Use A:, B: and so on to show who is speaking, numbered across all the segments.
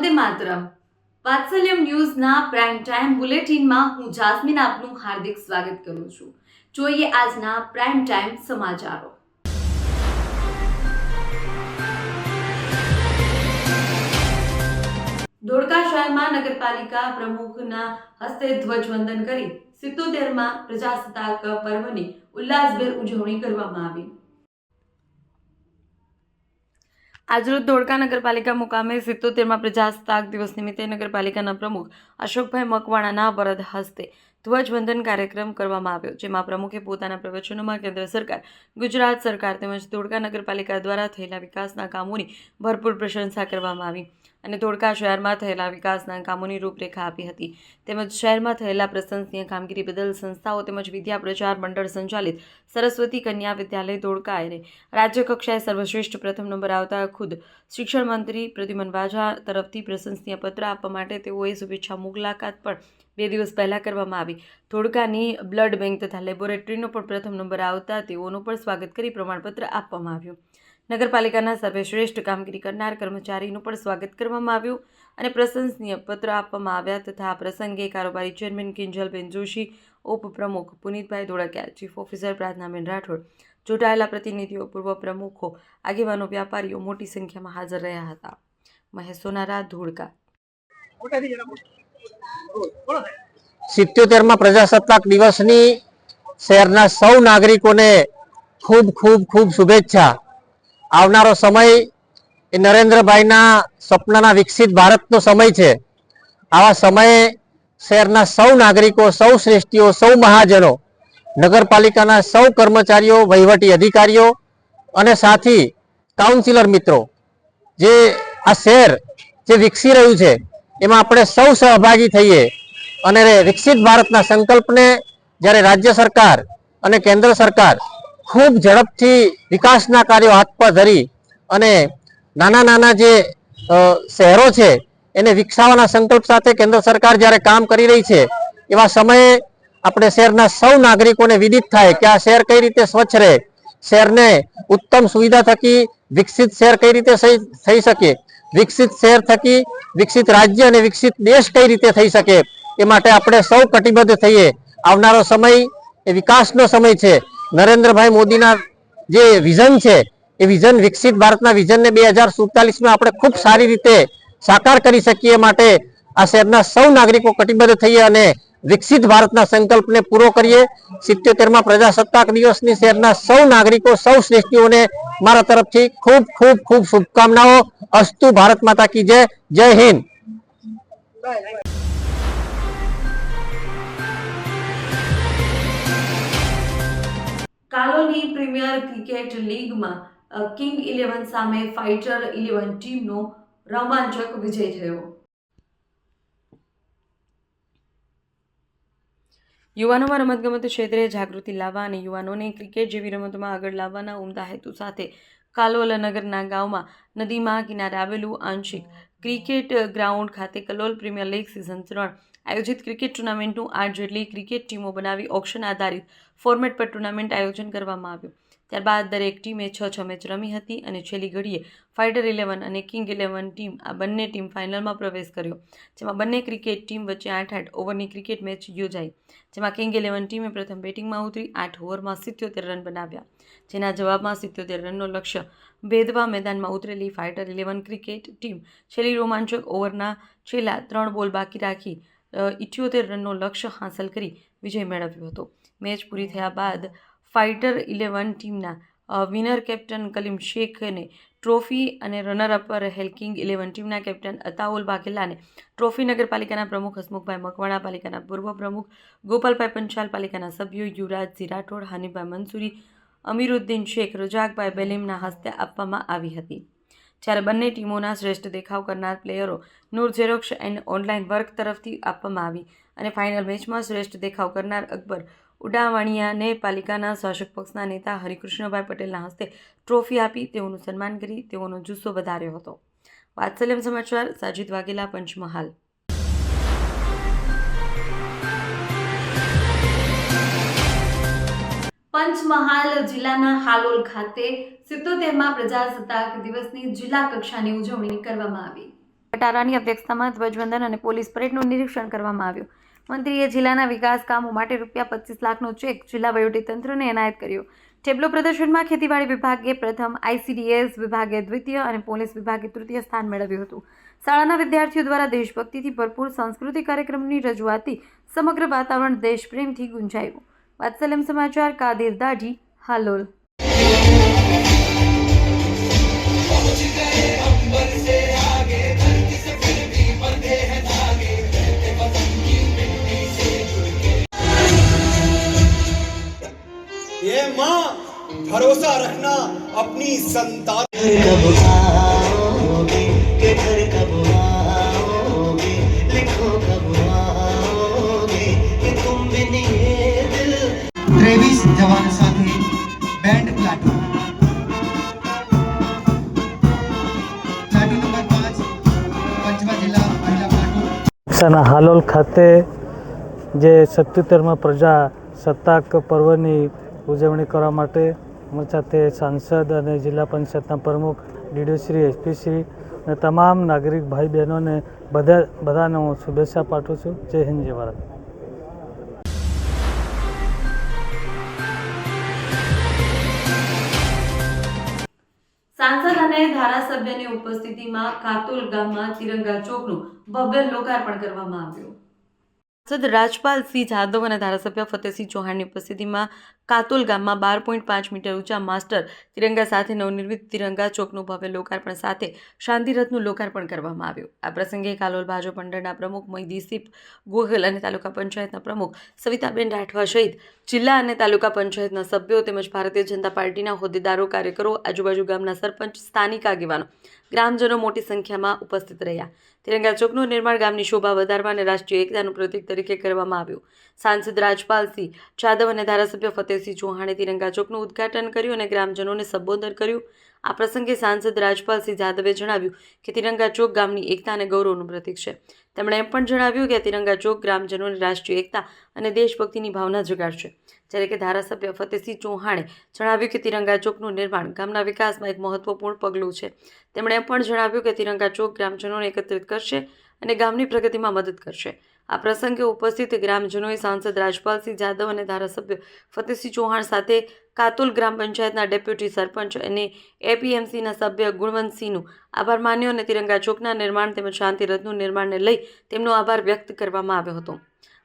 A: Vande Mataram. Vatsalyam ન્યૂઝના prime time બુલેટિનમાં હું Jasmine આપનું હાર્દિક સ્વાગત કરું છું. જોઈએ આજના પ્રાઇમ ટાઈમ સમાચારો. ધોળકા શહેરમાં નગરપાલિકા પ્રમુખના હસ્તે ધ્વજવંદન કરી 77માં પ્રજાસત્તાક પર્વની ઉલ્લાસભેર ઉજવણી કરવામાં આવી. આજરોજ ધોળકા નગરપાલિકા મુકામે 77માં પ્રજાસત્તાક દિવસ નિમિત્તે નગરપાલિકાના પ્રમુખ અશોકભાઈ મકવાણાના વરદ હસ્તે ધ્વજવંદન કાર્યક્રમ કરવામાં આવ્યો, જેમાં પ્રમુખે પોતાના પ્રવચનોમાં કેન્દ્ર સરકાર, ગુજરાત સરકાર તેમજ ધોળકા નગરપાલિકા દ્વારા થયેલા વિકાસના કામોની ભરપૂર પ્રશંસા કરવામાં આવી અને ધોળકા શહેરમાં થયેલા વિકાસના કામોની રૂપરેખા આપી હતી. તેમજ શહેરમાં થયેલા પ્રશંસનીય કામગીરી બદલ સંસ્થાઓ તેમજ વિદ્યા પ્રચાર મંડળ સંચાલિત સરસ્વતી કન્યા વિદ્યાલય ધોળકાને રાજ્ય કક્ષાએ સર્વશ્રેષ્ઠ પ્રથમ નંબર આવતા ખુદ શિક્ષણ મંત્રી પ્રદ્યુમન વાઝા તરફથી પ્રશંસનીય પત્ર આપવા માટે તેઓએ શુભેચ્છા મુલાકાત પણ 2 દિવસ પહેલા કરવામાં આવી. ધોળકાની બ્લડ બેંક તથા લેબોરેટરીનો પણ પ્રથમ નંબર આવતા તેઓનું પણ સ્વાગત કરી પ્રમાણપત્ર આપવામાં આવ્યું. નગરપાલિકાના સર્વશ્રેષ્ઠ કામગીરી કરનાર કર્મચારીનું પણ સ્વાગત કરવામાં આવ્યું અને પ્રશંસનીય પત્ર આપવામાં આવ્યા તથા આ પ્રસંગે કારોબારી ચેરમેન કિંજલબેન જોશી, ઉપપ્રમુખ પુનિતભાઈ ધોળકિયા, ચીફ ઓફિસર પ્રાર્થનાબેન રાઠોડ, ચૂંટાયેલા પ્રતિનિધિઓ, પૂર્વ પ્રમુખો, આગેવાનો, વ્યાપારીઓ મોટી સંખ્યામાં હાજર રહ્યા હતા. મહેશ સોનારા, ધોળકા.
B: 77માં પ્રજાસત્તાક દિવસની શહેરના સૌ નાગરિકોને ખૂબ ખૂબ ખૂબ શુભેચ્છા. આવનારો સમય એ નરેન્દ્રભાઈના સપનાના વિકસિત ભારતનો સમય છે. આવા સમયે શહેરના સૌ નાગરિકો, સૌ શ્રેષ્ઠીઓ, સૌ મહાજનો, નગરપાલિકાના સૌ કર્મચારીઓ, વહીવટી અધિકારીઓ અને સાથી કાઉન્સિલર મિત્રો, જે આ શહેર જે વિકસી રહ્યું છે એમાં આપણે સૌ સહભાગી થઈએ અને વિકસિત ભારતના સંકલ્પને જ્યારે રાજ્ય સરકાર અને કેન્દ્ર સરકાર ખૂબ ઝડપથી વિકાસના કાર્યો હાથ પર ધરી અને નાના નાના જે શહેરો છે એને વિકસાવવાના સંકલ્પ સાથે કેન્દ્ર સરકાર જ્યારે કામ કરી રહી છે, એવા સમયે આપણે શહેરના સૌ નાગરિકોને વિદિત થાય કે આ શહેર કઈ રીતે સ્વચ્છ રહે, શહેરને ઉત્તમ સુવિધા થકી વિકસિત શહેર કઈ રીતે થઈ શકે, વિકસિત શહેર થકી વિકસિત રાજ્ય અને વિકસિત દેશ કઈ રીતે થઈ શકે, એ માટે આપણે સૌ કટિબદ્ધ થઈએ. આવનારો સમય એ વિકાસનો સમય છે. નરેન્દ્રભાઈ મોદીના જે વિઝન છે એ વિઝન, વિકસિત ભારતના વિઝનને 2047માં આપણે ખૂબ સારી રીતે સાકાર કરી શકીએ. માટે આ શહેરના સૌ નાગરિકો કટિબદ્ધ થઈએ અને વિકસિત ભારતના સંકલ્પને પૂરો કરીએ. 77માં પ્રજાસત્તાક દિવસની શહેરના સૌ નાગરિકો, સૌ શ્રેષ્ઠીઓને મારા તરફથી ખૂબ ખૂબ ખૂબ શુભકામનાઓ. અસ્તુ. ભારત માતા કી જય. જય હિન્દ.
A: કાલોલની પ્રીમિયર ક્રિકેટ લીગમાં કિંગ 11 સામે ફાઇટર 11 ટીમનો રોમાંચક વિજય થયો. યુવાનોમાં રમતગમત ક્ષેત્રે જાગૃતિ લાવવા અને યુવાનોને ક્રિકેટ જેવી રમતોમાં આગળ લાવવાના ઉમદા હેતુ સાથે કાલોલ નગરના ગામમાં નદીમાં કિનારે આવેલું આંશિક ક્રિકેટ ગ્રાઉન્ડ ખાતે કલોલ પ્રીમિયર લીગ સિઝન 3 આયોજિત ક્રિકેટ ટુર્નામેન્ટનું 8 જેટલી ક્રિકેટ ટીમો બનાવી ઓક્શન આધારિત ફોર્મેટ પર ટુર્નામેન્ટ આયોજન કરવામાં આવ્યું. ત્યારબાદ દરેક ટીમે 6 મેચ રમી હતી અને છેલ્લી ઘડીએ ફાઇટર 11 અને કિંગ 11 ટીમ આ બંને ટીમ ફાઇનલમાં પ્રવેશ કર્યો, જેમાં બંને ક્રિકેટ ટીમ વચ્ચે 8 ઓવરની ક્રિકેટ મેચ યોજાઈ, જેમાં કિંગ 11 ટીમે પ્રથમ બેટિંગમાં ઉતરી 8 ઓવરમાં 77 રન બનાવ્યા, જેના જવાબમાં 77 રનનો લક્ષ્ય ભેદવા મેદાનમાં ઉતરેલી ફાઇટર 11 ક્રિકેટ ટીમ છેલ્લી રોમાંચક ઓવરના છેલ્લા 3 બોલ બાકી રાખી 78 રનનો લક્ષ્ય હાંસલ કરી વિજય મેળવ્યો હતો. મેચ પૂરી થયા બાદ ફાઇટર 11 ટીમના વિનર કેપ્ટન કલીમ શેખને ટ્રોફી અને રનરઅપ રહેલ કિંગ 11 ટીમના કેપ્ટન અતાઉલ બાઘેલાને ટ્રોફી નગરપાલિકાના પ્રમુખ હસમુખભાઈ મકવાણા, પાલિકાના પૂર્વ પ્રમુખ ગોપાલભાઈ પંચાલ, પાલિકાના સભ્યો યુવરાજસિંહ રાઠોડ, હાનિભાઈ મંસૂરી, અમીરુદ્દીન શેખ, રજાકભાઈ બેલીમના હસ્તે આપવામાં આવી હતી. જ્યારે બંને ટીમોના શ્રેષ્ઠ દેખાવ કરનાર પ્લેયરો નૂર ઝેરોક્ષ એન્ડ ઓનલાઈન વર્ક તરફથી આપવામાં આવી અને ફાઇનલ મેચમાં શ્રેષ્ઠ દેખાવ કરનાર અકબર ઉડાવાણિયાને પાલિકાના શાસક પક્ષના નેતા હરિકૃષ્ણભાઈ પટેલના હસ્તે ટ્રોફી આપી તેઓનું સન્માન કરી તેઓનો જુસ્સો વધાર્યો હતો. વાત્સલ્યમ સમાચાર, સાજિદ વાઘેલા, પંચમહાલ. પંચમહાલ જિલ્લાના હાલોલ ખાતે 77માં પ્રજાસત્તાક દિવસની જિલ્લા કક્ષાની ઉજવણી કરવામાં આવી. કટારાની અધ્યક્ષતામાં ધ્વજવંદન અને પોલીસ પરેડનું નિરીક્ષણ કરવામાં આવ્યું. મંત્રીએ જિલ્લાના વિકાસ કામો માટે ₹25 લાખનો ચેક જિલ્લા વહીવટીતંત્રને એનાયત કર્યો. ટેબ્લો પ્રદર્શનમાં ખેતીવાડી વિભાગે પ્રથમ, ICDS વિભાગે દ્વિતીય અને પોલીસ વિભાગે તૃતીય સ્થાન મેળવ્યું હતું. શાળાના વિદ્યાર્થીઓ દ્વારા દેશભક્તિથી ભરપૂર સાંસ્કૃતિક કાર્યક્રમની રજૂઆતથી સમગ્ર વાતાવરણ દેશપ્રેમથી ગુંજાયું. વાત્સલ્યમ સમાચાર, કાદિર દાઢી, હાલોલ.
C: ये माँ भरोसा रखना अपनी संतान
D: कब आओगे के घर कब आओगे लिखो कब आओगे कि तुम बिन ये दिल
E: 23 जवान સાથે band platoon platoon number 5 Panchmahal જિલ્લા મહિલા પ્લાટુન
F: કક્ષાના હાલોલ ખાતે જે 77માં પ્રજાસત્તાક પર્વની ઉજવણી કરવા માટે અમારી સાથે સાંસદ અને જિલ્લા પંચાયતના પ્રમુખ, DDO શ્રી, SP શ્રી અને તમામ નાગરિક ભાઈ બહેનોને બધાને હું શુભેચ્છા પાઠવું છું. જય હિન્દ, જય ભારત.
A: સાંસદ અને ધારાસભ્યની ઉપસ્થિતિમાં કાતોલ ગામમાં તિરંગા ચોકનું ભવ્ય લોકાર્પણ કરવામાં આવ્યું. સાંસદ રાજપાલસિંહ જાદવ અને ધારાસભ્ય ફતેહસિંહ ચૌહાણની ઉપસ્થિતિમાં કાતોલ ગામમાં 12.5 મીટર ઊંચા માસ્ટર તિરંગા સાથે નવનિર્મિત તિરંગા ચોકનું ભવ્ય લોકાર્પણ સાથે શાંતિરથનું લોકાર્પણ કરવામાં આવ્યું. આ પ્રસંગે કાલોલ ભાજપ મંડળના પ્રમુખ મહિદીપ ગોહિલ અને તાલુકા પંચાયતના પ્રમુખ સવિતાબેન રાઠવા સહિત જિલ્લા અને તાલુકા પંચાયતના સભ્યો તેમજ ભારતીય જનતા પાર્ટીના હોદ્દેદારો, કાર્યકરો, આજુબાજુ ગામના સરપંચ, સ્થાનિક આગેવાનો, ગ્રામજનો મોટી સંખ્યામાં ઉપસ્થિત રહ્યા. તિરંગા ચોકનું નિર્માણ ગામની શોભા વધારવા અને રાષ્ટ્રીય એકતાનું પ્રતીક તરીકે કરવામાં આવ્યું. સાંસદ રાજપાલસિંહ જાદવ અને ધારાસભ્ય ફતેહસિંહ ચૌહાણે તિરંગા ચોકનું ઉદ્ઘાટન કર્યું અને ગ્રામજનોને સંબોધન કર્યું. આ પ્રસંગે સાંસદ રાજપાલસિંહ જાદવે જણાવ્યું કે તિરંગા ચોક ગામની એકતા અને ગૌરવનું પ્રતીક છે. તેમણે એમ પણ જણાવ્યું કે તિરંગા ચોક ગ્રામજનોની રાષ્ટ્રીય એકતા અને દેશભક્તિની ભાવના જગાડશે. જ્યારે કે ધારાસભ્ય ફતેહસિંહ ચૌહાણે જણાવ્યું કે તિરંગા ચોકનું નિર્માણ ગામના વિકાસમાં એક મહત્વપૂર્ણ પગલું છે. તેમણે એમ પણ જણાવ્યું કે તિરંગા ચોક ગ્રામજનોને એકત્રિત કરશે અને ગામની પ્રગતિમાં મદદ કરશે. આ પ્રસંગે ઉપસ્થિત ગ્રામજનોએ સાંસદ રાજપાલસિંહ જાદવ અને ધારાસભ્ય ફતેહસિંહ ચૌહાણ સાથે કાતોલ ગ્રામ પંચાયતના ડેપ્યુટી સરપંચ અને APMCના સભ્ય ગુણવંતસિંહનું આભાર માન્યો અને તિરંગા ચોકના નિર્માણ તેમજ શાંતિરથનું નિર્માણને લઈ તેમનો આભાર વ્યક્ત કરવામાં આવ્યો હતો.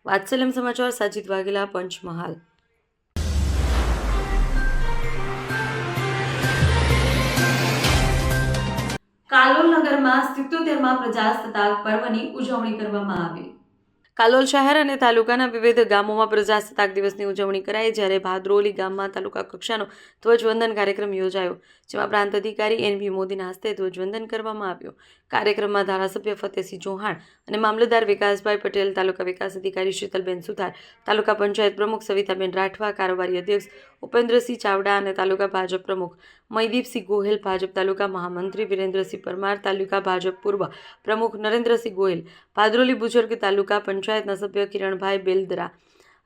A: વાત્સલ્યમ સમાચાર, સાજીદ વાઘેલા, પંચમહાલ. કાલોલ નગરમાં 77માં પ્રજાસત્તાક પર્વની ઉજવણી કરવામાં આવી. કાલોલ શહેર અને તાલુકાના વિવિધ ગામોમાં પ્રજાસત્તાક દિવસની ઉજવણી કરાઈ. જ્યારે ભાદરોલી ગામમાં તાલુકા કક્ષાનો ધ્વજવંદન કાર્યક્રમ યોજાયો, જેમાં પ્રાંત અધિકારી NV મોદીના હસ્તે ધ્વજવંદન કરવામાં આવ્યું. કાર્યક્રમમાં ધારાસભ્ય ફતેહસિંહ ચૌહાણ અને મામલતદાર વિકાસભાઈ પટેલ, તાલુકા વિકાસ અધિકારી શીતલબેન સુથાર, તાલુકા પંચાયત પ્રમુખ સવિતાબેન રાઠવા, કારોબારી અધ્યક્ષ ઉપેન્દ્રસિંહ ચાવડા અને તાલુકા ભાજપ પ્રમુખ મહિદીપસિંહ ગોહિલ, ભાજપ તાલુકા મહામંત્રી વિરેન્દ્રસિંહ પરમાર, તાલુકા ભાજપ પૂર્વ પ્રમુખ નરેન્દ્રસિંહ ગોહિલ, ભાદરોલી બુજુર્ગ તાલુકા પંચાયતના સભ્ય કિરણભાઈ બેલદરા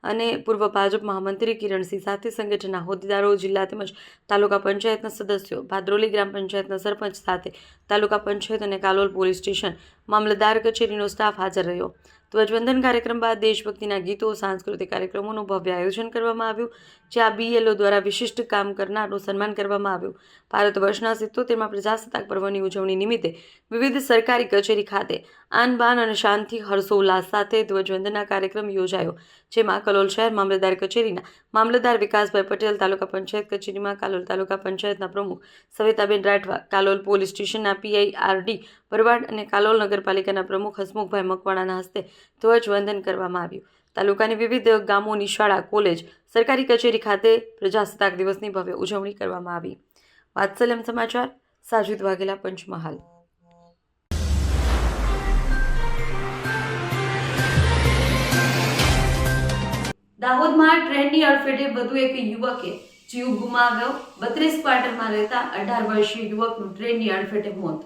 A: અને પૂર્વ ભાજપ મહામંત્રી કિરણસિંહ સાથે સંગઠનના હોદ્દેદારો, જિલ્લા તેમજ તાલુકા પંચાયતના સદસ્યો, ભાદરોલી ગ્રામ પંચાયતના સરપંચ સાથે તાલુકા પંચાયત અને કાલોલ પોલીસ સ્ટેશન, મામલતદાર કચેરીનો સ્ટાફ હાજર રહ્યો. ધ્વજવંદન કાર્યક્રમ બાદ દેશભક્તિના ગીતો, સાંસ્કૃતિક કાર્યક્રમોનું ભવ્ય આયોજન કરવામાં આવ્યું, જ્યાં BLO દ્વારા વિશિષ્ટ કામ કરનારનું સન્માન કરવામાં આવ્યું. ભારત વર્ષના 77માં પ્રજાસત્તાક પર્વની ઉજવણી નિમિત્તે વિવિધ સરકારી કચેરી ખાતે આન-બાન અને શાંતિ હર્ષોલ્લાસ સાથે ધ્વજવંદનના કાર્યક્રમ યોજાયો, જેમાં કલોલ શહેર મામલતદાર કચેરીના મામલતદાર વિકાસભાઈ પટેલ, તાલુકા પંચાયત કચેરીમાં કાલોલ તાલુકા પંચાયતના પ્રમુખ સવિતાબેન રાઠવા, કાલોલ પોલીસ સ્ટેશનના PIRD ભરવાડ અને કાલોલ નગરપાલિકાના પ્રમુખ હસમુખભાઈ મકવાણાના હસ્તે ધ્વજવંદન કરવામાં આવ્યું. તાલુકાની વિવિધ ગામોની શાળા, કોલેજ, સરકારી કચેરી ખાતે પ્રજાસત્તાક દિવસની ભવ્ય ઉજવણી કરવામાં આવી. વાત્સલ્યમ સમાચાર, સાજીદ વાઘેલા, પંચમહાલ. દાહોદમાં ટ્રેનની અડફેટે વધુ એક યુવકે જીવ ગુમાવ્યો. 32 ક્વાર્ટરમાં રહેતા 18 વર્ષીય યુવકનું ટ્રેનની અડફેટે મોત.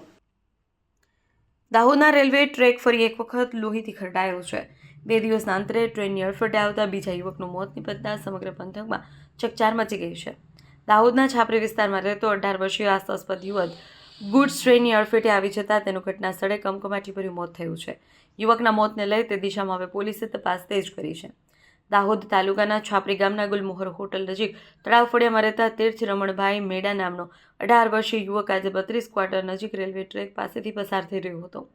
A: દાહોદના રેલવે ટ્રેક ફરી એક વખત લોહીથી ખરડાયો છે. 2 દિવસના અંતરે ટ્રેનની અડફેટે આવતા બીજા યુવકનું મોત નિપજતા સમગ્ર પંથકમાં ચકચાર મચી ગઈ છે. દાહોદના છાપરી વિસ્તારમાં રહેતો 18 વર્ષીય આશાસ્પદ યુવક ગુડ્સ ટ્રેનની અડફેટે આવી જતાં તેનું ઘટના સ્થળે કમકમાટીભર્યું મોત થયું છે. યુવકના મોતને લઈ તે દિશામાં હવે પોલીસે તપાસ તેજ કરી છે. દાહોદ તાલુકાના છાપરી ગામના ગુલમોહર હોટલ નજીક તળાવ ફળિયામાં રહેતા તીર્થ રમણભાઈ મેડા નામનો 18 વર્ષીય યુવક આજે 32 ક્વાર્ટર નજીક રેલવે ટ્રેક પાસેથી પસાર થઈ રહ્યો હતો.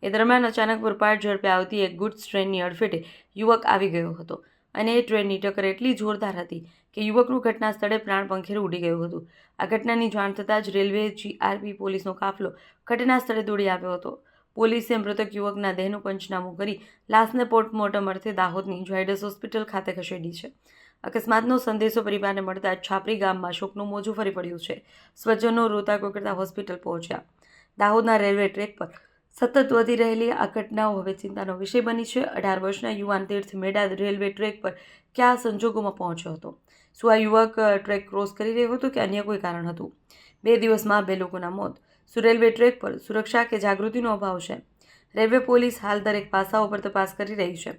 A: એ દરમિયાન અચાનક પૂરપાટ ઝડપે આવતી એક ગુડ્સ ટ્રેનની અડફેટે યુવક આવી ગયો હતો અને એ ટ્રેનની ટક્કર એટલી જોરદાર હતી કે યુવકનું ઘટના સ્થળે પ્રાણ પંખેરું ઉડી ગયું હતું. આ ઘટનાની જાણ થતાં જ રેલવે GRP પોલીસનો કાફલો ઘટના સ્થળે દોડી આવ્યો હતો. પોલીસે મૃતક યુવકના દેહનું પંચનામું કરી લાશને પોસ્ટમોર્ટમ અર્થે દાહોદની ઝાયડસ હોસ્પિટલ ખાતે ખસેડી છે. અકસ્માતનો સંદેશો પરિવારને મળતા છાપરી ગામમાં શોકનું મોજું ફરી પડ્યું છે. સ્વજનો રોતા કોકરતા હોસ્પિટલ પહોંચ્યા. દાહોદના રેલવે ટ્રેક પર સતત વધી રહેલી આ ઘટનાઓ હવે ચિંતાનો વિષય બની છે. 18 વર્ષના યુવાન તીર્થ મેડા રેલવે ટ્રેક પર કયા સંજોગોમાં પહોંચ્યો હતો? શું આ યુવક ટ્રેક ક્રોસ કરી રહ્યો હતો કે અન્ય કોઈ કારણ હતું? 2 દિવસમાં 2 લોકોના મોત. શું રેલવે ટ્રેક પર સુરક્ષા કે જાગૃતિનો અભાવ છે? રેલવે પોલીસ હાલ દરેક પાસાઓ પર તપાસ કરી રહી છે.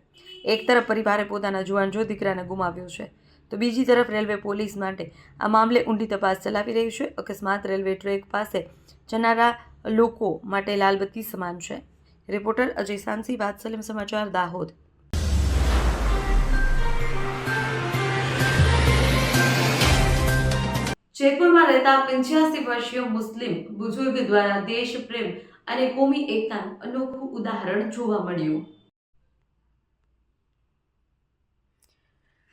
A: એક તરફ પરિવારે પોતાના જુવાન દીકરાને ગુમાવ્યો છે, તો બીજી તરફ રેલવે પોલીસ માટે આ મામલે ઊંડી તપાસ ચલાવી રહી છે. અકસ્માત રેલવે ટ્રેક પાસે જનારા લોકો માટે લાલબત્તી સમાન છે. રિપોર્ટર અજય સાંસી, વાત્સલ્યમ સમાચાર, દાહોદ. જેતપુરમાં રહેતા 85 વર્ષીય મુસ્લિમ બુઝુર્ગ દ્વારા દેશ પ્રેમ અને કોમી એકતાનું અનોખું ઉદાહરણ જોવા મળ્યું.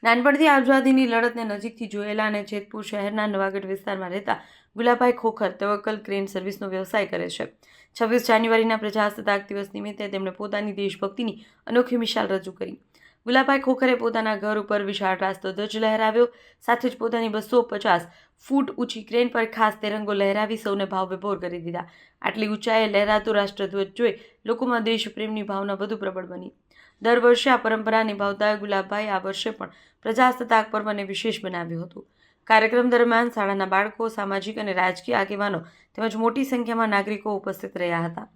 A: નાનપણથી આઝાદીની લડતને નજીકથી જોયેલા અને જેતપુર શહેરના નવાગઢ વિસ્તારમાં રહેતા ગુલાભાઈ ખોખર તવક્કલ ક્રેન સર્વિસનો વ્યવસાય કરે છે. 26 જાન્યુઆરીના પ્રજાસત્તાક દિવસ નિમિત્તે તેમણે પોતાની દેશભક્તિની અનોખી મિસાલ રજૂ કરી. ગુલાભાઈ ખોખરે પોતાના ઘર ઉપર વિશાળ રાષ્ટ્રધ્વજ લહેરાવ્યો. સાથે જ પોતાની 250 ફૂટ ઊંચી ક્રેન પર ખાસ તિરંગો લહેરાવી સૌને ભાવવિભોર કરી દીધા. આટલી ઊંચાઈએ લહેરાતો રાષ્ટ્રધ્વજ જોઈ લોકોમાં દેશપ્રેમની ભાવના વધુ પ્રબળ બની. દર વર્ષે આ પરંપરા નિભાવતા ગુલાબભાઈ આ વર્ષે પણ પ્રજાસત્તાક પર્વને વિશેષ બનાવ્યું હતું. કાર્યક્રમ દરમિયાન શાળાના બાળકો, સામાજિક અને રાજકીય આગેવાનો તેમજ મોટી સંખ્યામાં નાગરિકો ઉપસ્થિત રહ્યા હતા.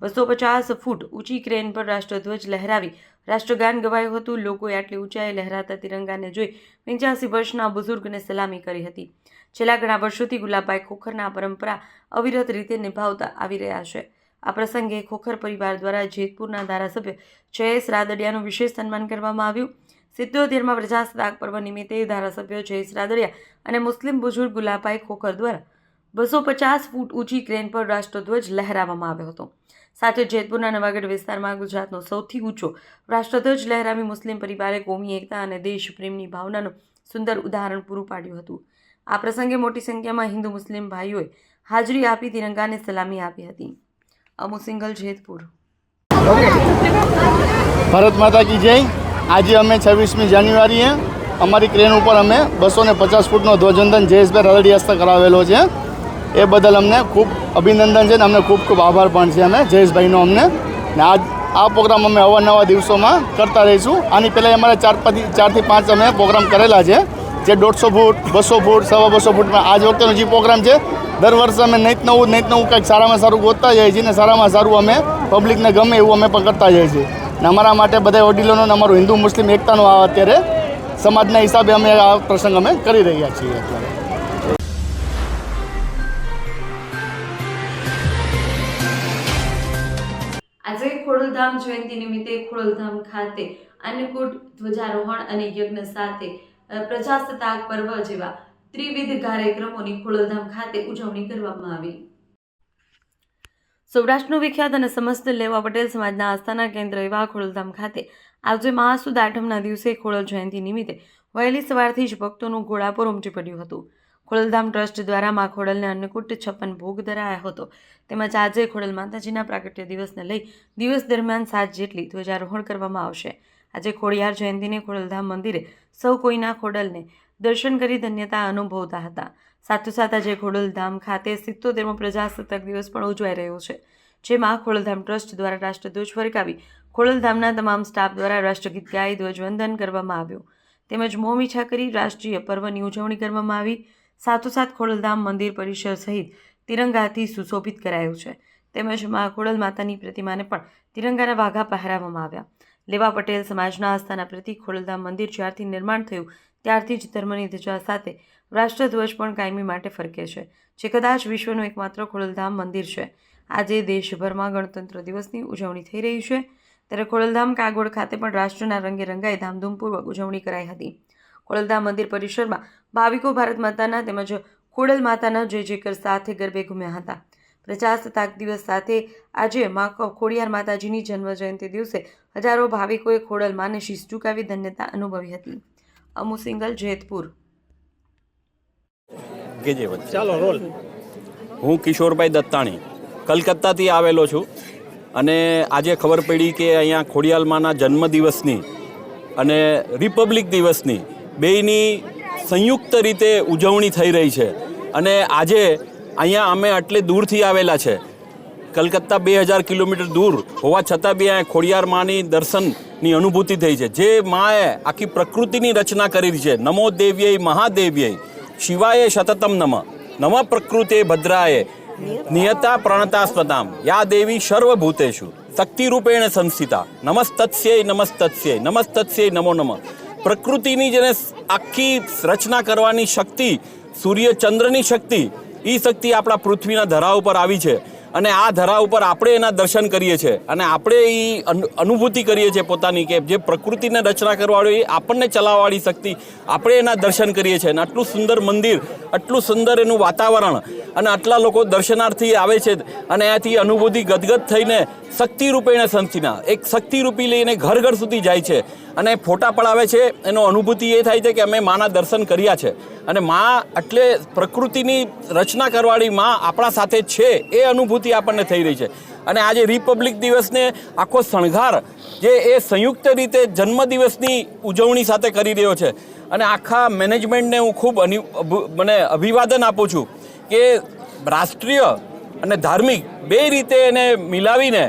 A: 250 ફૂટ ઊંચી ક્રેન પર રાષ્ટ્રધ્વજ લહેરાવી રાષ્ટ્રગાન ગવાયું હતું. લોકોએ આટલી ઊંચાઈએ લહેરાતા તિરંગાને જોઈ 85 વર્ષના બુઝુર્ગને સલામી કરી હતી. છેલ્લા ઘણા વર્ષોથી ગુલાબભાઈ ખોખરના આ પરંપરા અવિરત રીતે નિભાવતા આવી રહ્યા છે. આ પ્રસંગે ખોખર પરિવાર દ્વારા જેતપુરના ધારાસભ્ય જયેશ રાદડિયાનું વિશેષ સન્માન કરવામાં આવ્યું. 77માં પ્રજાસત્તાક પર્વ નિમિત્તે ધારાસભ્ય જયેશ રાદડિયા અને મુસ્લિમ બુઝુર્ગ ગુલાબભાઈ ખોખર દ્વારા 250 ફૂટ ઊંચી ક્રેન પર રાષ્ટ્રધ્વજ લહેરાવવામાં આવ્યો હતો. સાથે જેતપુરના નવાગઢ વિસ્તારમાં ગુજરાતનો સૌથી ઊંચો રાષ્ટ્રધ્વજ લહેરાવી મુસ્લિમ પરિવારે કોમી એકતા અને દેશપ્રેમની ભાવનાનું સુંદર ઉદાહરણ પૂરું પાડ્યું હતું. આ પ્રસંગે મોટી સંખ્યામાં હિન્દુ મુસ્લિમ ભાઈઓએ હાજરી આપી તિરંગાને સલામી આપી હતી. અમુ સિંગલ, જેતપુર.
G: ભારત માતા કી જય. આજે અમે 26મી જાન્યુઆરીએ અમારી ક્રેન ઉપર અમે 250 ફૂટનો ધ્વજવંદન જયેશભાઈ રાદડિયા હસ્તે કરાવેલો છે. એ બદલ અમને ખૂબ અભિનંદન છે ને અમને ખૂબ ખૂબ આભાર પણ છે અમે જયેશભાઈનો અમને. ને આ પ્રોગ્રામ અમે અવારનવાર દિવસોમાં કરતા રહીશું. આની પહેલાં અમારે 4 થી 5 અમે પ્રોગ્રામ કરેલા છે, જે 150 ફૂટ, 200 ફૂટ, 250 ફૂટમાં. આજ વખતેનો જે પ્રોગ્રામ છે, દર વર્ષે અમે નહીં નવું કંઈક સારામાં સારું ગોતતા જઈએ છીએ ને સારામાં સારું અમે પબ્લિકને ગમે એવું અમે પણ કરતા જઈએ છીએ. ને અમારા માટે બધા વડીલોનો ને અમારું હિન્દુ મુસ્લિમ એકતાનો અત્યારે સમાજના હિસાબે અમે આ પ્રસંગ અમે કરી રહ્યા છીએ અત્યારે.
A: આજે ખોડલધામ જયંતિ નિમિત્તે ખોડલધામ ખાતે અન્નકૂટ, ધ્વજારોહણ અને યજ્ઞ સાથે પ્રજાસત્તાક પર્વ જેવા ત્રિવિધ કાર્યક્રમોની ખોડલધામ ખાતે ઉજવણી કરવામાં આવી. સૌરાષ્ટ્રનું વિખ્યાત અને સમસ્ત લેવા પટેલ સમાજના આસ્થાના કેન્દ્ર એવા ખોડલધામ ખાતે આજે મહાસુદ આઠમના દિવસે ખોડલ જયંતિ નિમિત્તે વહેલી સવારથી જ ભક્તોનું ઘોડાપુર ઉમટી પડ્યું હતું. ખોડલધામ ટ્રસ્ટ દ્વારા મા ખોડલને અન્નકૂટ 56 ભોગ ધરાયો હતો. તેમજ આજે ખોડલ માતાજીના પ્રાગટ્ય દિવસને લઈ દિવસ દરમિયાન 7 જેટલી ધ્વજારોહણ કરવામાં આવશે. આજે ખોડિયાર જયંતિને ખોડલધામ મંદિરે સૌ કોઈના ખોડલને દર્શન કરી ધન્યતા અનુભવતા હતા. સાથોસાથ આજે ખોડલધામ ખાતે 77મો પ્રજાસત્તાક દિવસ પણ ઉજવાઈ રહ્યો છે, જેમાં ખોડલધામ ટ્રસ્ટ દ્વારા રાષ્ટ્રધ્વજ ફરકાવી ખોડલધામના તમામ સ્ટાફ દ્વારા રાષ્ટ્રગીત ગાઈ ધ્વજવંદન કરવામાં આવ્યું. તેમજ મોં મીઠા કરી રાષ્ટ્રીય પર્વની ઉજવણી કરવામાં આવી. સાથોસાથ ખોડલધામ મંદિર પરિસર સહિત તિરંગાથી સુશોભિત કરાયું છે. તેમજ મા ખોડલ માતાની પ્રતિમાને પણ તિરંગાના વાઘા પહેરાવવામાં આવ્યા. લેવા પટેલ સમાજના આસ્થાના પ્રતિક ખોડલધામ મંદિર જ્યારથી નિર્માણ થયું ત્યારથી જ ધર્મની ધજા સાથે રાષ્ટ્રધ્વજ પણ કાયમી માટે ફરકે છે, જે કદાચ વિશ્વનું એકમાત્ર ખોડલધામ મંદિર છે. આજે દેશભરમાં ગણતંત્ર દિવસની ઉજવણી થઈ રહી છે, ત્યારે ખોડલધામ કાગોડ ખાતે પણ રાષ્ટ્રના રંગે રંગાઈ ધામધૂમપૂર્વક ઉજવણી કરાઈ હતી. ખોડલધામ મંદિર પરિસરમાં ભાવિકો ભારત માતાના તેમજ ખોડલ માતાના જય જયકાર સાથે ગરબે ઘૂમ્યા હતા. પ્રજાસત્તાક દિવસ સાથે આજે મા ખોડિયાર માતાજીની જન્મ જયંતિ દિવસે હજારો ભાવિકોએ ખોડલ માને શીશ ઝુકાવી ધન્યતા અનુભવી હતી. અમુ સિંગલ, જેતપુર.
H: ચાલો રોલ. હું કિશોરભાઈ દત્તાણી કલકત્તાથી આવેલો છું અને આજે ખબર પડી કે અહીંયા ખોડિયાલમાના જન્મદિવસની અને રિપબ્લિક દિવસની બેયની સંયુક્ત રીતે ઉજવણી થઈ રહી છે. અને આજે અહીંયા અમે આટલે દૂરથી આવેલા છે, કલકત્તા 2000 કિલોમીટર દૂર હોવા છતાં બી અહીંયા ખોડિયાર માની દર્શનની અનુભૂતિ થઈ છે. જે માએ આખી પ્રકૃતિની રચના કરી છે. નમો દેવ્યય મહાદેવ્યય શિવાય સતતમ નમ પ્રકૃતે ભદ્રાય નિયતા પ્રણતાસ્પદામ યા દેવી સર્વભૂતેષુ શક્તિરૂપેણ સંસ્થિતા નમસ્તસ્યય નમો નમઃ. પ્રકૃતિની જેને આખી રચના કરવાની શક્તિ, સૂર્ય ચંદ્રની શક્તિ, એ શક્તિ આપણા પૃથ્વીના ધરા ઉપર આવી છે અને આ ધરા ઉપર આપણે એના દર્શન કરીએ છીએ અને આપણે એ અનુભૂતિ કરીએ છીએ પોતાની કે જે પ્રકૃતિને રચના કરવાવાળી, આપણને ચલાવવાળી શક્તિ, આપણે એના દર્શન કરીએ છીએ. અને આટલું સુંદર મંદિર, આટલું સુંદર એનું વાતાવરણ અને આટલા લોકો દર્શનાર્થી આવે છે અને અહીંયાથી અનુભૂતિ ગદગદ થઈને શક્તિરૂપેણ સંસ્થિના એક શક્તિરૂપી લઈને ઘર ઘર સુધી જાય છે અને ફોટા પડાવે છે. એનો અનુભૂતિ એ થાય છે કે અમે માના દર્શન કર્યા છે અને મા એટલે પ્રકૃતિની રચના કરવાળી મા આપણા સાથે છે એ અનુભૂતિ આપણને થઈ રહી છે. અને આજે રિપબ્લિક દિવસને આખો શણગાર જે એ સંયુક્ત રીતે જન્મદિવસની ઉજવણી સાથે કરી રહ્યો છે અને આખા મેનેજમેન્ટને હું ખૂબ મને અભિવાદન આપું છું કે રાષ્ટ્રીય અને ધાર્મિક બે રીતે એને મિલાવીને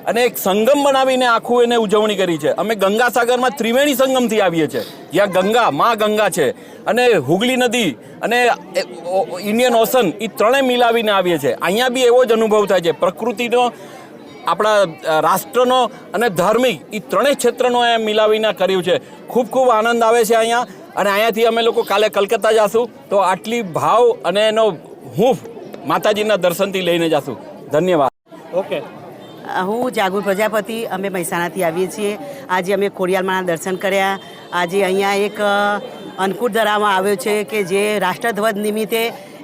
H: અને એક સંગમ બનાવીને આખું એને ઉજવણી કરી છે. અમે ગંગાસાગરમાં ત્રિવેણી સંગમથી આવીએ છીએ, જ્યાં ગંગા મા ગંગા છે અને હુગલી નદી અને ઇન્ડિયન ઓશન એ ત્રણેય મિલાવીને આવીએ છીએ. અહીંયા બી એવો જ અનુભવ થાય છે. પ્રકૃતિનો, આપણા રાષ્ટ્રનો અને ધાર્મિક એ ત્રણેય ક્ષેત્રનો એ મિલાવીને કર્યું છે. ખૂબ ખૂબ આનંદ આવે છે અહીંયા. અને અહીંયાથી અમે લોકો કાલે કલકત્તા જઈશું તો આટલી ભાવ અને એનો હૂંફ માતાજીના દર્શનથી લઈને જઈશું. ધન્યવાદ.
F: ઓકે.
I: હું જાગુર પ્રજાપતિ, અમે મહેસાણાથી આવીએ છીએ. આજે અમે ખોડિયારમાંના દર્શન કર્યા. આજે અહીંયા એક અન્નકૂટ ધરાવવામાં આવ્યો છે કે જે રાષ્ટ્રધ્વજ નિમિત્તે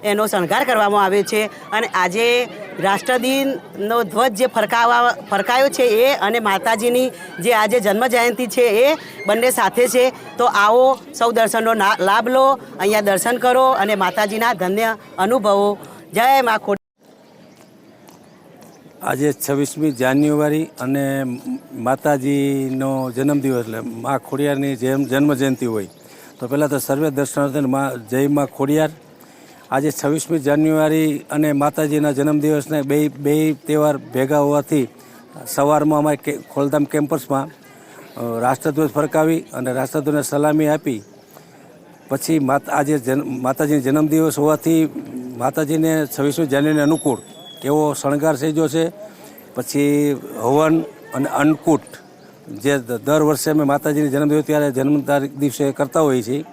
I: એનો શણગાર કરવામાં આવ્યો છે. અને આજે રાષ્ટ્રદિનનો ધ્વજ જે ફરકાયો છે એ અને માતાજીની જે આજે જન્મ જયંતિ છે એ બંને સાથે છે. તો આવો સૌ દર્શનનો લાભ લો, અહીંયા દર્શન કરો અને માતાજીના ધન્ય અનુભવો. જય મા ખોડિયાર.
J: આજે 26મી જાન્યુઆરી અને માતાજીનો જન્મદિવસ એટલે મા ખોડિયારની જન્મ જયંતિ હોય તો પહેલાં તો સર્વે દર્શનાર્થીને જય મા ખોડિયાર. આજે 26મી જાન્યુઆરી અને માતાજીના જન્મદિવસને બે તહેવાર ભેગા હોવાથી સવારમાં અમારે ખોડલધામ કેમ્પસમાં રાષ્ટ્રધ્વજ ફરકાવી અને રાષ્ટ્રધ્વજને સલામી આપી પછી આજે માતાજીનો જન્મદિવસ હોવાથી માતાજીને 26મી જાન્યુઆરીને અનુકૂળ એવો શણગાર સજ્યો છે. પછી હવન અને અન્નકૂટ જે દર વર્ષે અમે માતાજીની જન્મદિવસ ત્યારે જન્મ તારીખ દિવસે કરતા હોઈએ છીએ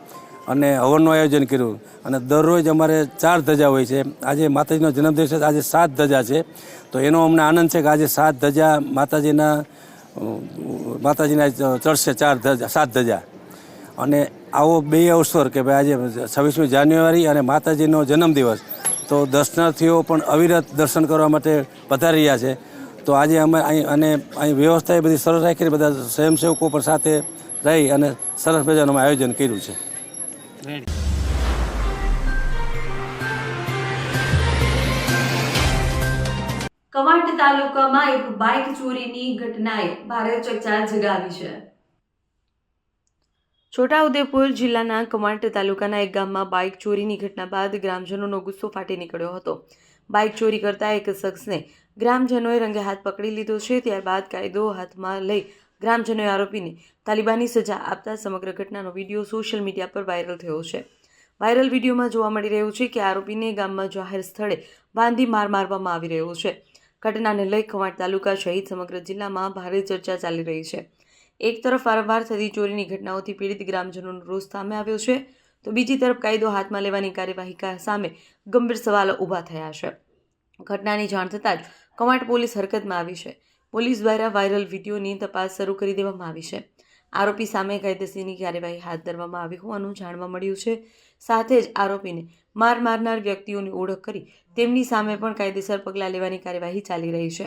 J: અને હવનનું આયોજન કર્યું. અને દરરોજ અમારે 4 ધજા હોય છે. આજે માતાજીનો જન્મદિવસ છે, આજે 7 ધજા છે. તો એનો અમને આનંદ છે કે આજે 7 ધજા માતાજીના ચડશે, 7 ધજા. અને આવો બે અવસર કે ભાઈ આજે 26મી જાન્યુઆરી અને માતાજીનો જન્મદિવસ તો દર્શનાર્થીઓ પણ અવિરત દર્શન કરવા માટે પધારી રહ્યા છે. તો આજે અમે અહીં વ્યવસ્થા એ બધી સરસ રાખીને બધા સ્વયંસેવકો પણ સાથે રહી અને સરસ મજાનું અમે આયોજન કર્યું છે.
A: કવાંટ તાલુકામાં એક બાઇક ચોરીની ઘટનાએ ભારે ચકચાર જગાવી છે. છોટાઉદેપુર જિલ્લાના કવાંટ તાલુકાના એક ગામમાં બાઇક ચોરીની ઘટના બાદ ગ્રામજનોનો ગુસ્સો ફાટી નીકળ્યો હતો. બાઇક ચોરી કરતા એક શખ્સને ગ્રામજનોએ રંગે હાથ પકડી લીધો છે. ત્યારબાદ કાયદો હાથમાં લઈ ગ્રામજનોએ આરોપીને તાલિબાની સજા આપતા સમગ્ર ઘટનાનો વિડીયો સોશિયલ મીડિયા પર વાયરલ થયો છે. વાયરલ વિડીયોમાં જોવા મળી રહ્યું છે કે આરોપીને ગામમાં જાહેર સ્થળે બાંધી માર મારવામાં આવી રહ્યો છે. ઘટનાને લઈ કવાંટ તાલુકા સહિત સમગ્ર જિલ્લામાં ભારે ચર્ચા ચાલી રહી છે. એક તરફ વારંવાર થતી ચોરીની ઘટનાઓથી પીડિત ગ્રામજનોનો રોષ સામે આવ્યો છે, તો બીજી તરફ કાયદો હાથમાં લેવાની કાર્યવાહી સામે ગંભીર સવાલો ઊભા થયા છે. ઘટનાની જાણ થતાં જ કવાંટ પોલીસ હરકતમાં આવી છે. પોલીસ દ્વારા વાયરલ વિડીયોની તપાસ શરૂ કરી દેવામાં આવી છે. આરોપી સામે કાયદેસરની કાર્યવાહી હાથ ધરવામાં આવી હોવાનું જાણવા મળ્યું છે. સાથે જ આરોપીને મારનાર વ્યક્તિઓની ઓળખ કરી તેમની સામે પણ કાયદેસર પગલાં લેવાની કાર્યવાહી ચાલી રહી છે.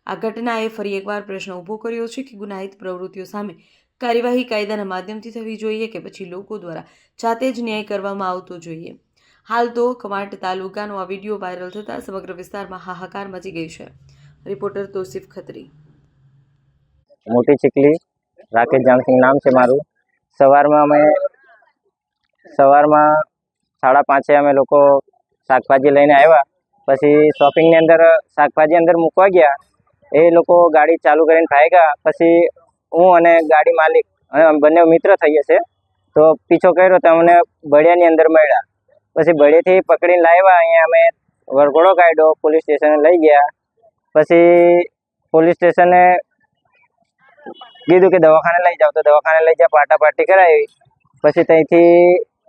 A: આ ઘટનાએ ફરી એકવાર પ્રશ્ન ઊભો કર્યો છે કે ગુનાહિત પ્રવૃત્તિઓ સામે કાર્યવાહી કાયદાના માધ્યમથી થવી જોઈએ કે પછી લોકો દ્વારા જાતે જ ન્યાય કરવામાં આવતો જોઈએ. હાલ તો કવાંટ તાલુકાનો આ વિડીયો વાયરલ થતાં સમગ્ર વિસ્તારમાં હાહાકાર મચી ગઈ છે. રિપોર્ટર તોસીફ ખત્રી,
B: મોટી ચીખલી. રાકેશ જામસિંગ નામ છે મારું. સવારમાં 5:30 અમે લોકો શાકભાજી લઈને આવ્યા. પછી શોપિંગની અંદર શાકભાજી અંદર મૂકવા ગયા. એ લોકો ગાડી ચાલુ કરીને ભાગ્યા. પછી હું અને ગાડી માલિક બંને મિત્ર થઈએ છે, તો પીછો કર્યો તો અમને બળિયાની અંદર મળ્યા. પછી બળિયાથી પકડીને લાવ્યા. અહીંયા અમે વરઘોડો કાઢ્યો, પોલીસ સ્ટેશને લઈ ગયા. પછી પોલીસ સ્ટેશને કીધું કે દવાખાને લઈ જાઓ, તો દવાખાને લઈ જાય, પાટાપાટી કરાવી. પછી ત્યાંથી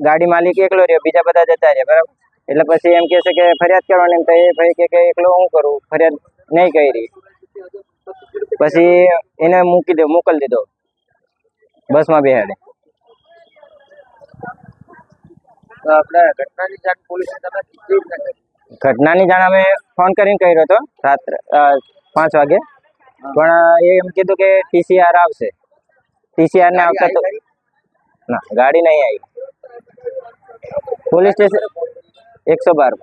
B: ગાડી માલિક એકલો રહ્યો, બીજા બધા જતા રહ્યા. બરાબર, એટલે પછી એમ કહે છે કે ફરિયાદ કરવાની. એમ તો એ ભાઈ કે એકલો હું કરું, ફરિયાદ નહીં કરી. પછી એને મોકલી દીધો બસમાં બેહાડે. ઘટનાની જાણ અમે ફોન કરીને કર્યો હતો રાત્રે 5 વાગે, પણ એ એમ કીધું કે PCR આવશે. PCR ને આવતા તો ના, ગાડી નહીં આવી. Police station 112.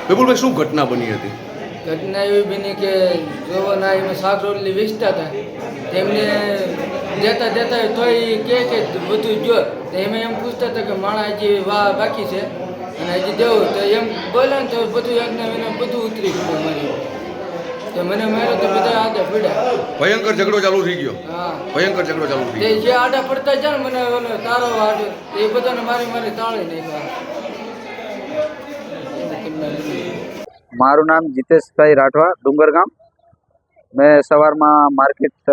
K: વિપુલભાઈ, શું ઘટના બની હતી?
F: ઘટના એવી બની કે જોવાના એમાં શાક રોટલી વેચતા હતા. તેમને દેતા તોય કે બધું જો તો એમ પૂછતા હતા કે માણા હજી બાકી છે અને હજી દેવું, તો એમ બોલે ને તો બધું એકને બધું ઉતરી ગયું મારી. તો મને માર્યો તો બધા આગળ પડ્યા.
K: ભયંકર ઝઘડો ચાલુ થઈ ગયો.
F: હા,
K: ભયંકર ઝઘડો ચાલુ થઈ ગયો.
F: જે આડા પડતા જાય ને મને ઓલો તારો આડો એ બધાને મારી તાળી નાખ્યા.
L: મારું નામ જીતેશભાઈ રાઠવા, ડુંગરગામ. મેં સવારમાં માર્કેટ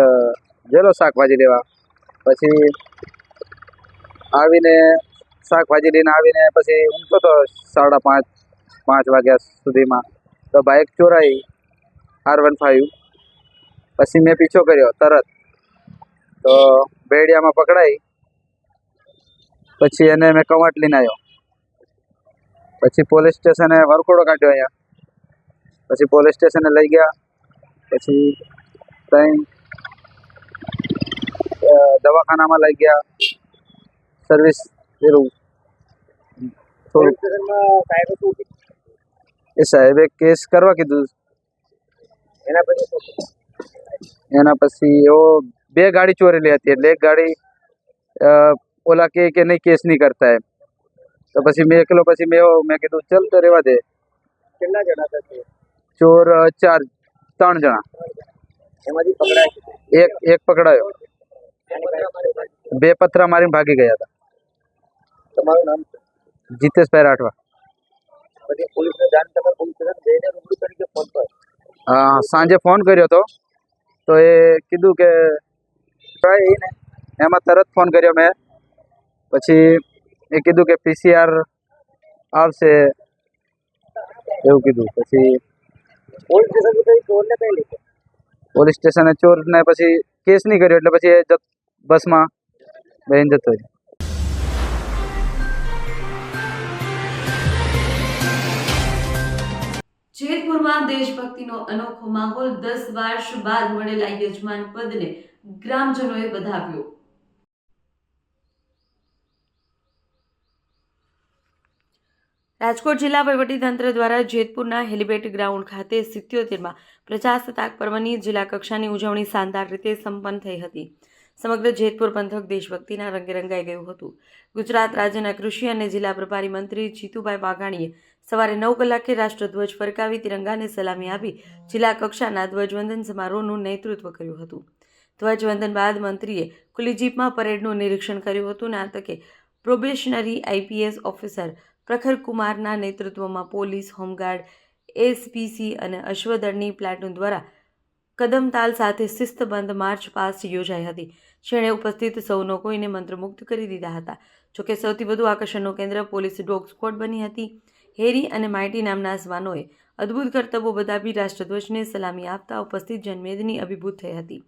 L: ગયેલો શાકભાજી લેવા. પછી આવીને શાકભાજી લઈને આવીને પછી ઊંઘતો હતો 5:30 વાગ્યા સુધીમાં. તો બાઇક ચોરાઈ, R15. પછી મેં પીછો કર્યો તરત, તો બેડિયામાં પકડાઈ. પછી એને મેં કવાંટ લઈને આવ્યો. પછી પોલીસ સ્ટેશને વરઘોડો કાઢ્યો અહીંયા. પછી પોલીસ સ્ટેશને લઈ ગયા. પછી ત્યાં દવાખાનામાં લઈ ગયા. સર્વિસ પેલું થોડું એ સાહેબે કેસ કરવા કીધું. એના પછી એવો 2 ગાડી ચોરેલી હતી. એટલે એક ગાડી ઓલા કે નહીં, કેસ નહીં કરતા એમ. તો પછી મેં એકલો, પછી મેં કીધું ચલ તો રહેવા દે. કેટલા જણા હતા ચોર? 3 જણા. એમાંથી પકડાય એક પકડાયો. 2 પથરા મારીને ભાગી ગયા હતા. તમારું નામ? જીતેશભાઈ રાઠવા. પછી પોલીસને જાણ તમારે પોલીસ સ્ટેશન રૂબરૂ તરીકે ફોન પર? સાંજે ફોન કર્યો હતો, તો એ કીધું કે એમાં તરત ફોન કર્યો મેં. પછી એ કીધું કે PCR આવશે એવું કીધું. પછી પોલીસ સ્ટેશને ચોરને પછી કેસ નહીં કર્યો, એટલે પછી એ બસમાં બેહીને જતો રહ્યો.
A: જેતપુરમાં દેશભક્તિનો અનોખો માહોલ. 10 વર્ષ બાદ મળેલા યજમાન પદને ગ્રામજનોએ વધાવ્યો. રાજકોટ જિલ્લા વહીવટીતંત્ર દ્વારા જેતપુરના હેલિપેડ ગ્રાઉન્ડ ખાતે 77માં પ્રજાસત્તાક પર્વની જિલ્લા કક્ષાની ઉજવણી શાનદાર રીતે સંપન્ન થઈ હતી. સમગ્ર જેતપુર પંથક દેશભક્તિના રંગે રંગાઈ ગયું હતું. ગુજરાત રાજ્યના કૃષિ અને જિલ્લા પ્રભારી મંત્રી જીતુભાઈ વાઘાણીએ સવારે 9 કલાકે રાષ્ટ્રધ્વજ ફરકાવી તિરંગાને સલામી આપી જિલ્લા કક્ષાના ધ્વજવંદન સમારોહનું નેતૃત્વ કર્યું હતું. ધ્વજવંદન બાદ મંત્રીએ ખુલ્લી જીપમાં પરેડનું નિરીક્ષણ કર્યું હતું. આ તકે પ્રોબેશનરી IPS ઓફિસર પ્રખર કુમારના નેતૃત્વમાં પોલીસ, હોમગાર્ડ, SPC અને અશ્વદળની પ્લાટૂન દ્વારા કદમતાલ સાથે શિસ્તબદ્ધ માર્ચ પાસ્ટ યોજાઈ હતી, જેણે ઉપસ્થિત સૌ લોકોને મંત્રમુગ્ધ કરી દીધા હતા. જોકે સૌથી વધુ આકર્ષણનું કેન્દ્ર પોલીસ ડોગ સ્ક્વોડ બની હતી. હેરી અને માઇટી નામના શ્વાનોએ અદ્ભુત કરતબો બતાવી રાષ્ટ્રધ્વજને સલામી આપતા ઉપસ્થિત જનમેદની અભિભૂત થઈ હતી.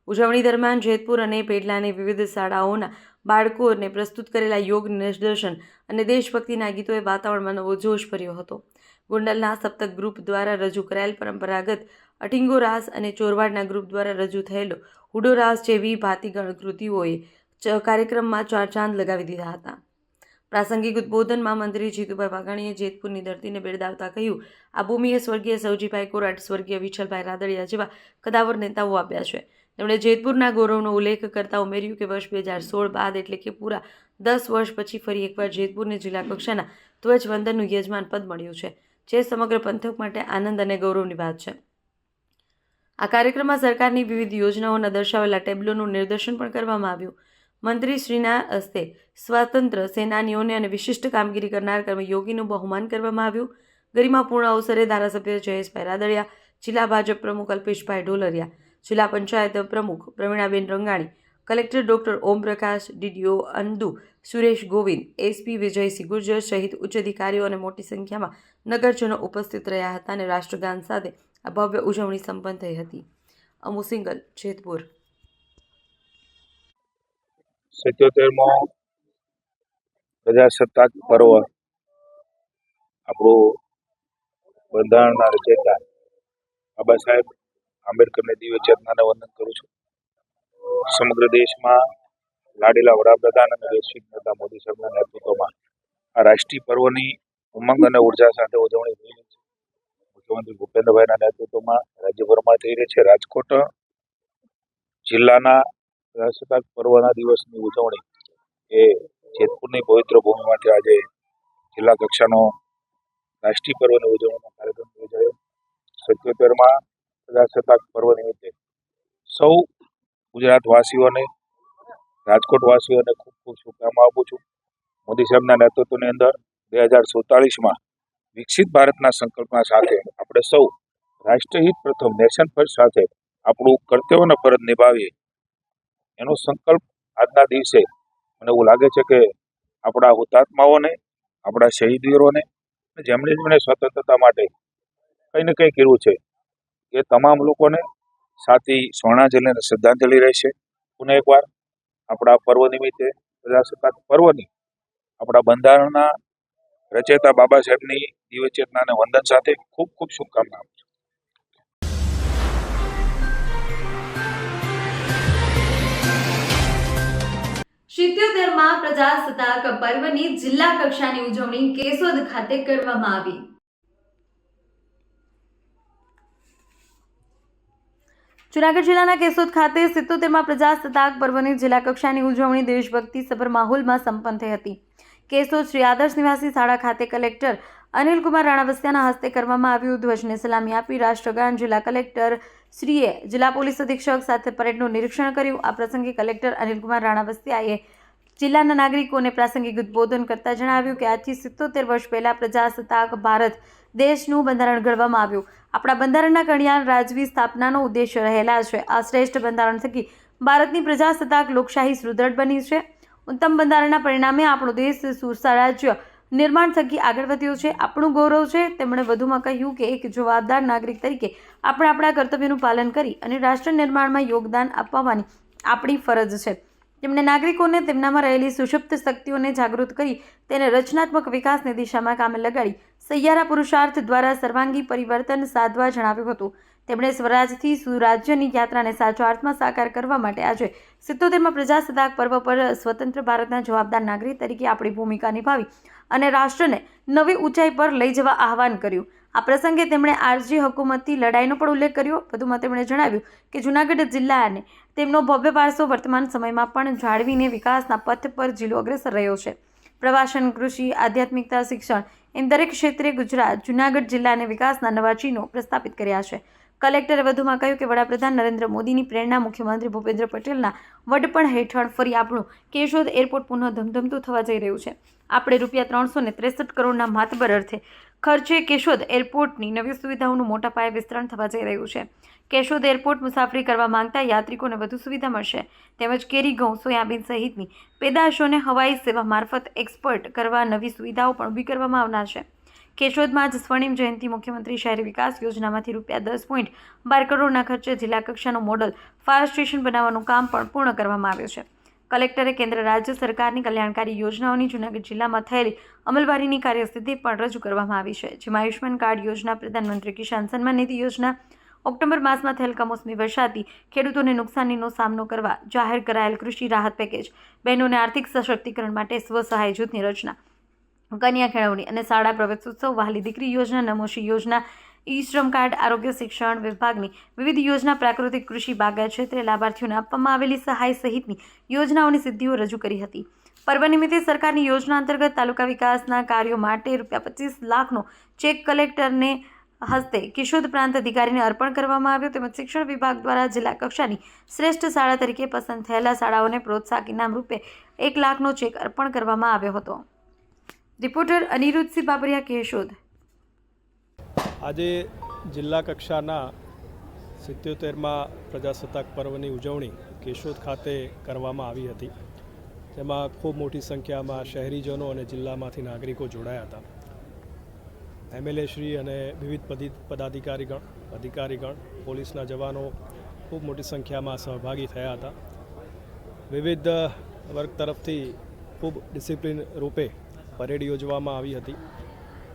A: ઉજવણી દરમિયાન જેતપુર અને પેડલાની વિવિધ શાળાઓના બાળકોને પ્રસ્તુત કરેલા યોગ નિદર્શન અને દેશભક્તિના ગીતોએ વાતાવરણમાં નવો જોશ ભર્યો હતો. ગોંડલના સપ્તક ગ્રુપ દ્વારા રજૂ કરાયેલ પરંપરાગત અટિંગો રાસ અને ચોરવાડના ગ્રુપ દ્વારા રજૂ થયેલો હુડો રાસ જેવી ભાતીગળ કૃતિઓએ કાર્યક્રમમાં ચાર ચાંદ લગાવી દીધા હતા. પ્રાસંગિક ઉદ્બોધનમાં મંત્રી જીતુભાઈ વાઘાણીએ જેતપુરની ધરતીને બિરદાવતા કહ્યું, આ ભૂમિએ સ્વર્ગીય સૌજીભાઈ કોરાટ, સ્વર્ગીય વિઠ્ઠલભાઈ રાદડિયા જેવા કદાવર નેતાઓ આપ્યા છે. તેમણે જેતપુરના ગૌરવનો ઉલ્લેખ કરતા ઉમેર્યું કે વર્ષ 2016 બાદ એટલે કે પૂરા 10 વર્ષ પછી ફરી એકવાર જેતપુરને જિલ્લા કક્ષાના ધ્વજવંદનનું યજમાન પદ મળ્યું છે, જે સમગ્ર પંથક માટે આનંદ અને ગૌરવની વાત છે. આ કાર્યક્રમમાં સરકારની વિવિધ યોજનાઓના દર્શાવેલા ટેબ્લોનું નિદર્શન પણ કરવામાં આવ્યું. મંત્રીશ્રીના હસ્તે સ્વાતંત્ર્ય સેનાનીઓને અને વિશિષ્ટ કામગીરી કરનાર કર્મયોગીનું બહુમાન કરવામાં આવ્યું. ગરિમાપૂર્ણ અવસરે ધારાસભ્ય જયેશભાઈ રાદડિયા, જિલ્લા ભાજપ પ્રમુખ અલ્પેશભાઈ ઢોલરિયા, જિલ્લા પંચાયત પ્રમુખ Pravinaben Rangani, collector doctor Omprakash, DDO Andu Suresh Govind, SP Vijaysinh Gurjar સહિત ઉચ્ચ અધિકારીઓ અને મોટી સંખ્યામાં નગરજનો ઉપસ્થિત રહ્યા હતા અને રાષ્ટ્રગાન સાથે આ ભવ્ય ઉજવણી સંપન્ન થઈ હતી. અમુ સિંગલ, જેતપુર.
M: 77મો પ્રજાસત્તાક પર્વ આપણું બંધારણના રચયિતા બાબા સાહેબ આંબેડકરની દિવ્ય ચેતનાને વંદન કરું છું. સમગ્ર દેશમાં લાડેલા વડાપ્રધાન અને વૈશ્વિક નેતા મોદી સાહેબના નેતૃત્વમાં આ રાષ્ટ્રીય પર્વની ઉમંગ અને ઉર્જા સાથે ઉજવણી થઈ રહી છે. મુખ્યમંત્રી ભૂપેન્દ્રભાઈના નેતૃત્વમાં રાજ્યભરમાં થઈ રહી છે. રાજકોટ જિલ્લાના પ્રજાસત્તાક પર્વના દિવસની ઉજવણી એ જેતપુરની પવિત્ર ભૂમિમાંથી આજે જિલ્લા કક્ષાનો રાષ્ટ્રીય પર્વની ઉજવણીનો કાર્યક્રમ યોજાયો. 77માં પ્રજાસત્તાક પર્વ નિમિત્તે સૌ ગુજરાતવાસીઓને, રાજકોટવાસીઓને ખૂબ ખૂબ શુભકામના આપું છું. મોદી સાહેબના નેતૃત્વની અંદર 2047માં વિકસિત ભારતના સંકલ્પના સાથે આપણે સૌ રાષ્ટ્રહિત પ્રથમ, નેશન ફર્સ્ટ સાથે આપણું કર્તવ્ય અને ફરજ નિભાવીએ એનો સંકલ્પ આજના દિવસે મને એવું લાગે છે કે આપણા હુતાત્માઓને, આપણા શહીદ વીરોને, જેમણે સ્વતંત્રતા માટે કંઈ ને કંઈ કર્યું છે એ તમામ લોકોને સાથી સ્વર્ણાંજલિ અને શ્રદ્ધાંજલિ રહેશે. પુનઃ એકવાર આપણા પર્વ નિમિત્તે પ્રજાસત્તાક પર્વની આપણા બંધારણના રચયિતા બાબા સાહેબની દિવ્ય ચેતનાને વંદન સાથે ખૂબ ખૂબ શુભકામના આપું છું.
N: 77માં પ્રજાસત્તાક પર્વની જિલ્લા કક્ષાની ઉજવણી કેશોદ ખાતે કરવામાં આવી.
A: જૂનાગઢ જિલ્લાના કેશોદ ખાતે 77માં પ્રજાસત્તાક પર્વની જિલ્લા કક્ષાની ઉજવણી દેશભક્તિ સભર માહોલમાં સંપન્ન થઈ હતી. કેશોદ શ્રી આદર્શ નિવાસી શાળા ખાતે કલેક્ટર અનિલકુમાર રાણાવસિયાના હસ્તે કરવામાં આવ્યું. ધ્વજને સલામી આપી રાષ્ટ્રગાન જિલ્લા કલેક્ટર શ્રીએ જિલ્લા પોલીસ અધિક્ષક સાથે પરેડનું નિરીક્ષણ કર્યું. આ પ્રસંગે કલેક્ટર અનિલકુમાર રાણાવસિયાએ જિલ્લાના નાગરિકોને પ્રાસંગિક ઉદ્બોધન કરતા જણાવ્યું કે આજથી 77 વર્ષ પહેલા પ્રજાસત્તાક ભારત દેશનું બંધારણ ઘડવામાં આવ્યું. આપણા બંધારણના કણિયાર રાજવી સ્થાપનાનો ઉદ્દેશ્ય રહેલા છે. આ શ્રેષ્ઠ બંધારણ થકી ભારતની પ્રજાસત્તાક લોકશાહી સુદૃઢ બની છે. ઉત્તમ બંધારણના પરિણામે આપણો દેશ સુરાજ્ય નિર્માણ થકી આગળ વધ્યો છે. આપણું ગૌરવ છે. તેમણે વધુમાં કહ્યું કે એક જવાબદાર નાગરિક તરીકે આપણે આપણા કર્તવ્યનું પાલન કરી અને રાષ્ટ્ર નિર્માણમાં યોગદાન આપવાની આપણી ફરજ છે. તેમણે નાગરિકોને તેમનામાં રહેલી સુષુપ્ત શક્તિઓને જાગૃત કરી તેને રચનાત્મક વિકાસની દિશામાં કામે લગાડી સહિયારા પુરુષાર્થ દ્વારા સર્વાંગી પરિવર્તન સાધવા જણાવ્યું હતું. તેમણે સ્વરાજથી સુરાજ્યની યાત્રાને સાચા અર્થમાં સાકાર કરવા માટે આજે 77માં પ્રજાસત્તાક પર્વ પર સ્વતંત્ર ભારતના જવાબદાર નાગરિક તરીકે આપણી ભૂમિકા નિભાવી અને રાષ્ટ્રને નવી ઊંચાઈ પર લઈ જવા આહ્વાન કર્યું. આ પ્રસંગે તેમણે આરજી હકુમતી લડાઈનો પણ ઉલ્લેખ કર્યો. વધુમાં તેમણે જણાવ્યું કે જૂનાગઢ જિલ્લાને તેમનો ભવ્ય વારસો વર્તમાન સમયમાં પણ જાળવીને વિકાસના પથ પર જિલ્લો અગ્રેસર રહ્યો છે. પ્રવાસન, કૃષિ, આધ્યાત્મિકતા, શિક્ષણ એમ દરેક ક્ષેત્રે ગુજરાત જૂનાગઢ જિલ્લાને વિકાસના નવા ચિહ્નો પ્રસ્થાપિત કર્યા છે. કલેક્ટરે વધુમાં કહ્યું કે વડાપ્રધાન નરેન્દ્ર મોદીની પ્રેરણા, મુખ્યમંત્રી ભૂપેન્દ્ર પટેલના વડપણ હેઠળ ફરી આપણું કેશોદ એરપોર્ટ પુનઃ ધમધમતું થવા જઈ રહ્યું છે. આપણે ₹363 કરોડના માતબર અર્થે ખર્ચે કેશોદ એરપોર્ટની નવી સુવિધાઓનું મોટા પાયે વિસ્તરણ થવા જઈ રહ્યું છે.
N: કેશોદ એરપોર્ટ મુસાફરી કરવા માંગતા યાત્રિકોને વધુ સુવિધા મળશે તેમજ કેરી, ઘઉં, સોયાબીન સહિતની પેદાશોને હવાઈ સેવા મારફત એક્સપોર્ટ કરવા નવી સુવિધાઓ પણ ઊભી કરવામાં આવનાર છે. કેશોદમાં જ સ્વર્ણિમ જયંતિ મુખ્યમંત્રી શહેરી વિકાસ યોજનામાંથી ₹10.12 કરોડના ખર્ચે જિલ્લા કક્ષાનું મોડલ ફાયર સ્ટેશન બનાવવાનું કામ પણ પૂર્ણ કરવામાં આવ્યું છે. કલેક્ટરે કેન્દ્ર રાજ્ય સરકારની કલ્યાણકારી યોજનાઓની જૂનાગઢ જિલ્લામાં થયેલી અમલવારીની કાર્યસ્થિતિ પણ રજૂ કરવામાં આવી છે, જેમાં આયુષ્યમાન કાર્ડ યોજના, પ્રધાનમંત્રી કિસાન સન્માન નિધિ યોજના, ઓક્ટોબર માસમાં થયેલ કમોસમી વરસાદથી ખેડૂતોને નુકસાનીનો સામનો કરવા જાહેર કરાયેલ કૃષિ રાહત પેકેજ, બહેનોને આર્થિક સશક્તિકરણ માટે સ્વસહાય જૂથની રચના, કન્યા કેળવણી અને શાળા પ્રવેશોત્સવ, વહાલી દીકરી યોજના, નમોશી યોજના, ઈ શ્રમ કાર્ડ, આરોગ્ય શિક્ષણ વિભાગની વિવિધ યોજના, પ્રાકૃતિક કૃષિ, બાગાયત ક્ષેત્રે લાભાર્થીઓને આપવામાં આવેલી સહાય સહિતની યોજનાઓની સિદ્ધિઓ રજૂ કરી હતી. પર્વ નિમિત્તે સરકારની યોજના અંતર્ગત તાલુકા વિકાસના કાર્યો માટે ₹25 લાખનો ચેક કલેક્ટરને હસ્તે કેશોદ પ્રાંત અધિકારીને અર્પણ કરવામાં આવ્યો તેમજ શિક્ષણ વિભાગ દ્વારા જિલ્લા કક્ષાની શ્રેષ્ઠ શાળા તરીકે પસંદ થયેલા શાળાઓને પ્રોત્સાહક ઇનામ રૂપે ₹1 લાખનો ચેક અર્પણ કરવામાં આવ્યો હતો. રિપોર્ટર અનિરુદ્ધસિંહ બાબરિયા, કેશોદ.
O: આજે જિલ્લા કક્ષાના 77મા પ્રજાસત્તાક પર્વની ઉજવણી કેશોદ ખાતે કરવામાં આવી હતી, જેમાં ખૂબ મોટી સંખ્યામાં શહેરીજનો અને જિલ્લામાંથી નાગરિકો જોડાયા હતા. MLA શ્રી અને વિવિધ અધિકારીગણ, પોલીસના જવાનો ખૂબ મોટી સંખ્યામાં સહભાગી થયા હતા. વિવિધ વર્ગ તરફથી ખૂબ ડિસિપ્લિન રૂપે પરેડ યોજવામાં આવી હતી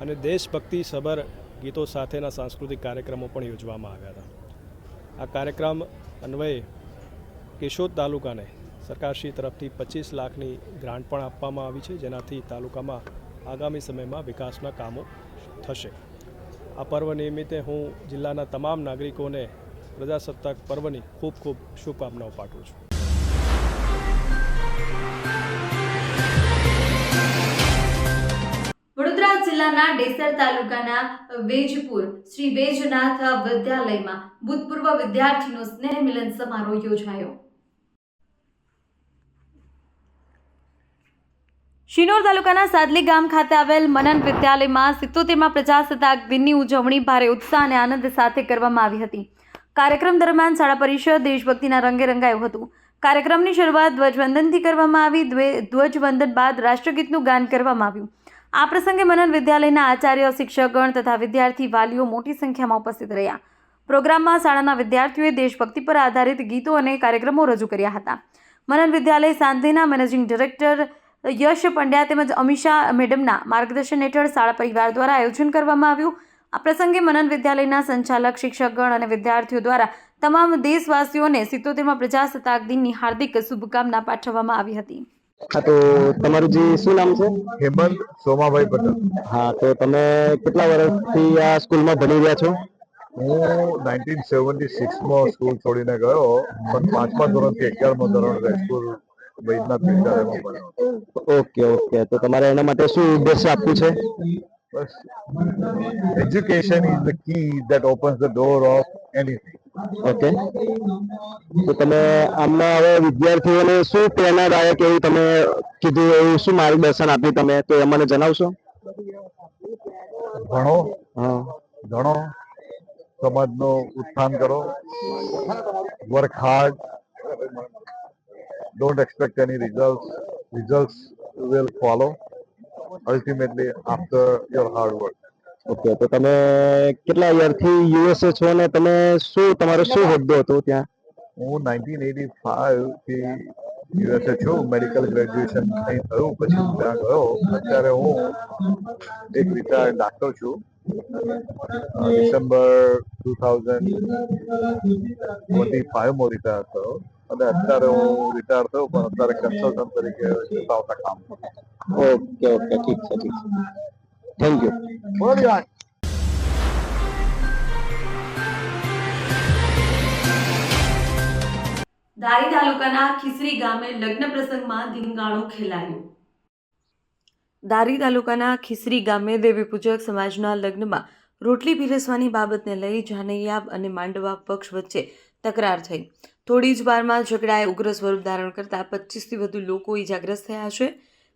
O: અને દેશભક્તિ સભર ગીતો સાથેના સાંસ્કૃતિક કાર્યક્રમો પણ યોજવામાં આવ્યા હતા. આ કાર્યક્રમ અન્વયે કેશોદ તાલુકાને સરકારશ્રી તરફથી 25 લાખની ગ્રાન્ટ પણ આપવામાં આવી છે, જેનાથી તાલુકામાં આગામી સમયમાં વિકાસના કામો થશે. આ પર્વ નિમિત્તે હું જિલ્લાના તમામ નાગરિકોને પ્રજાસત્તાક પર્વની ખૂબ ખૂબ શુભકામનાઓ પાઠવું છું.
N: વડોદરા જિલ્લાના ડેસર તાલુકાના વેજપુર શ્રી વૈજનાથ વિદ્યાલયમાં ભૂતપૂર્વ વિદ્યાર્થીનો સ્નેહ મિલન સમારોહ યોજાયો. શિનોર તાલુકાના સાદલી ગામ ખાતે આવેલ મનન વિદ્યાલયમાં 77મા પ્રજાસત્તાક દિનની ઉજવણી ભારે ઉત્સાહ અને આનંદ સાથે કરવામાં આવી હતી. કાર્યક્રમ દરમિયાન શાળા પરિષદ દેશભક્તિના રંગે રંગાયું હતું. કાર્યક્રમની શરૂઆત ધ્વજવંદનથી કરવામાં આવી. ધ્વજવંદન બાદ રાષ્ટ્રગીતનું ગાન કરવામાં આવ્યું. આ પ્રસંગે મનન વિદ્યાલયના આચાર્ય, શિક્ષકગણ તથા વિદ્યાર્થી વાલીઓ મોટી સંખ્યામાં ઉપસ્થિત રહ્યા. પ્રોગ્રામમાં શાળાના વિદ્યાર્થીઓએ દેશભક્તિ પર આધારિત ગીતો અને કાર્યક્રમો રજૂ કર્યા હતા. મનન વિદ્યાલય સાંધીના મેનેજિંગ ડિરેક્ટર યશ પંડ્યા તેમજ અમીષા મેડમના માર્ગદર્શન હેઠળ શાળા પરિવાર દ્વારા આયોજન કરવામાં આવ્યું. આ પ્રસંગે મનન વિદ્યાલયના સંચાલક, શિક્ષકગણ અને વિદ્યાર્થીઓ દ્વારા તમામ દેશવાસીઓને 77મા પ્રજાસત્તાક દિનની હાર્દિક શુભકામના પાઠવવામાં આવી હતી.
B: હા, તો તમારું જે શું નામ છે?
P: હેમંત સોમાભાઈ પટેલ.
B: હા, તો તમે કેટલા વર્ષથી આ સ્કૂલમાં ભણી રહ્યા છો?
P: હું 1976માં સ્કૂલ છોડીને ગયો, પણ 5મા ધોરણથી 11મા ધોરણ રાજપુર વૈદ્યનાથ વિદ્યાલયમાં ભણ્યો.
B: ઓકે, તો તમારે એના માટે શું ઉદ્દેશ્ય આપવું છે?
P: બસ, education is the key that opens the door of anything.
B: Okay, તો તમે આમના હવે વિદ્યાર્થીઓને શું પ્રેરણાદાયક એવું તમે કીધું, એવું શું માર્ગદર્શન આપ્યું તમે, તો એ મને જણાવશો?
P: ભણો, સમાજનું ઉત્થાન કરો, work hard, don't expect any results will follow ultimately after your hard work.
B: Okay, તો તમે કેટલા યરથી USA છો ને તમે તમારો શું હોદ્દો હતો ત્યાં?
P: હું 1985 થી USA છું. મેડિકલ ગ્રેજ્યુએશન અહીં થયું, પછી ત્યાં ગયો. અત્યારે હું એક રિટાયર્ડ ડાક્ટર છું. ડિસેમ્બર 2025માં રિટાયર થયો અને અત્યારે હું રિટાયર થયો, પણ અત્યારે કન્સલ્ટન્ટ તરીકે આવતા કામ.
B: ઓકે, ઠીક છે. Thank you.
A: ધારી તાલુકાના ખીસરી ગામે લગ્ન પ્રસંગમાં ધીંગાણું ખેલાયું. ધારી તાલુકાના ખીસરી ગામે દેવી પૂજક સમાજના લગ્નમાં રોટલી પીરસવાની બાબતને લઈ જાનૈયાબ અને માંડવા પક્ષ વચ્ચે તકરાર થઈ. થોડી જ વારમાં ઝઘડાએ ઉગ્ર સ્વરૂપ ધારણ કરતા 25થી વધુ લોકો ઈજાગ્રસ્ત થયા છે.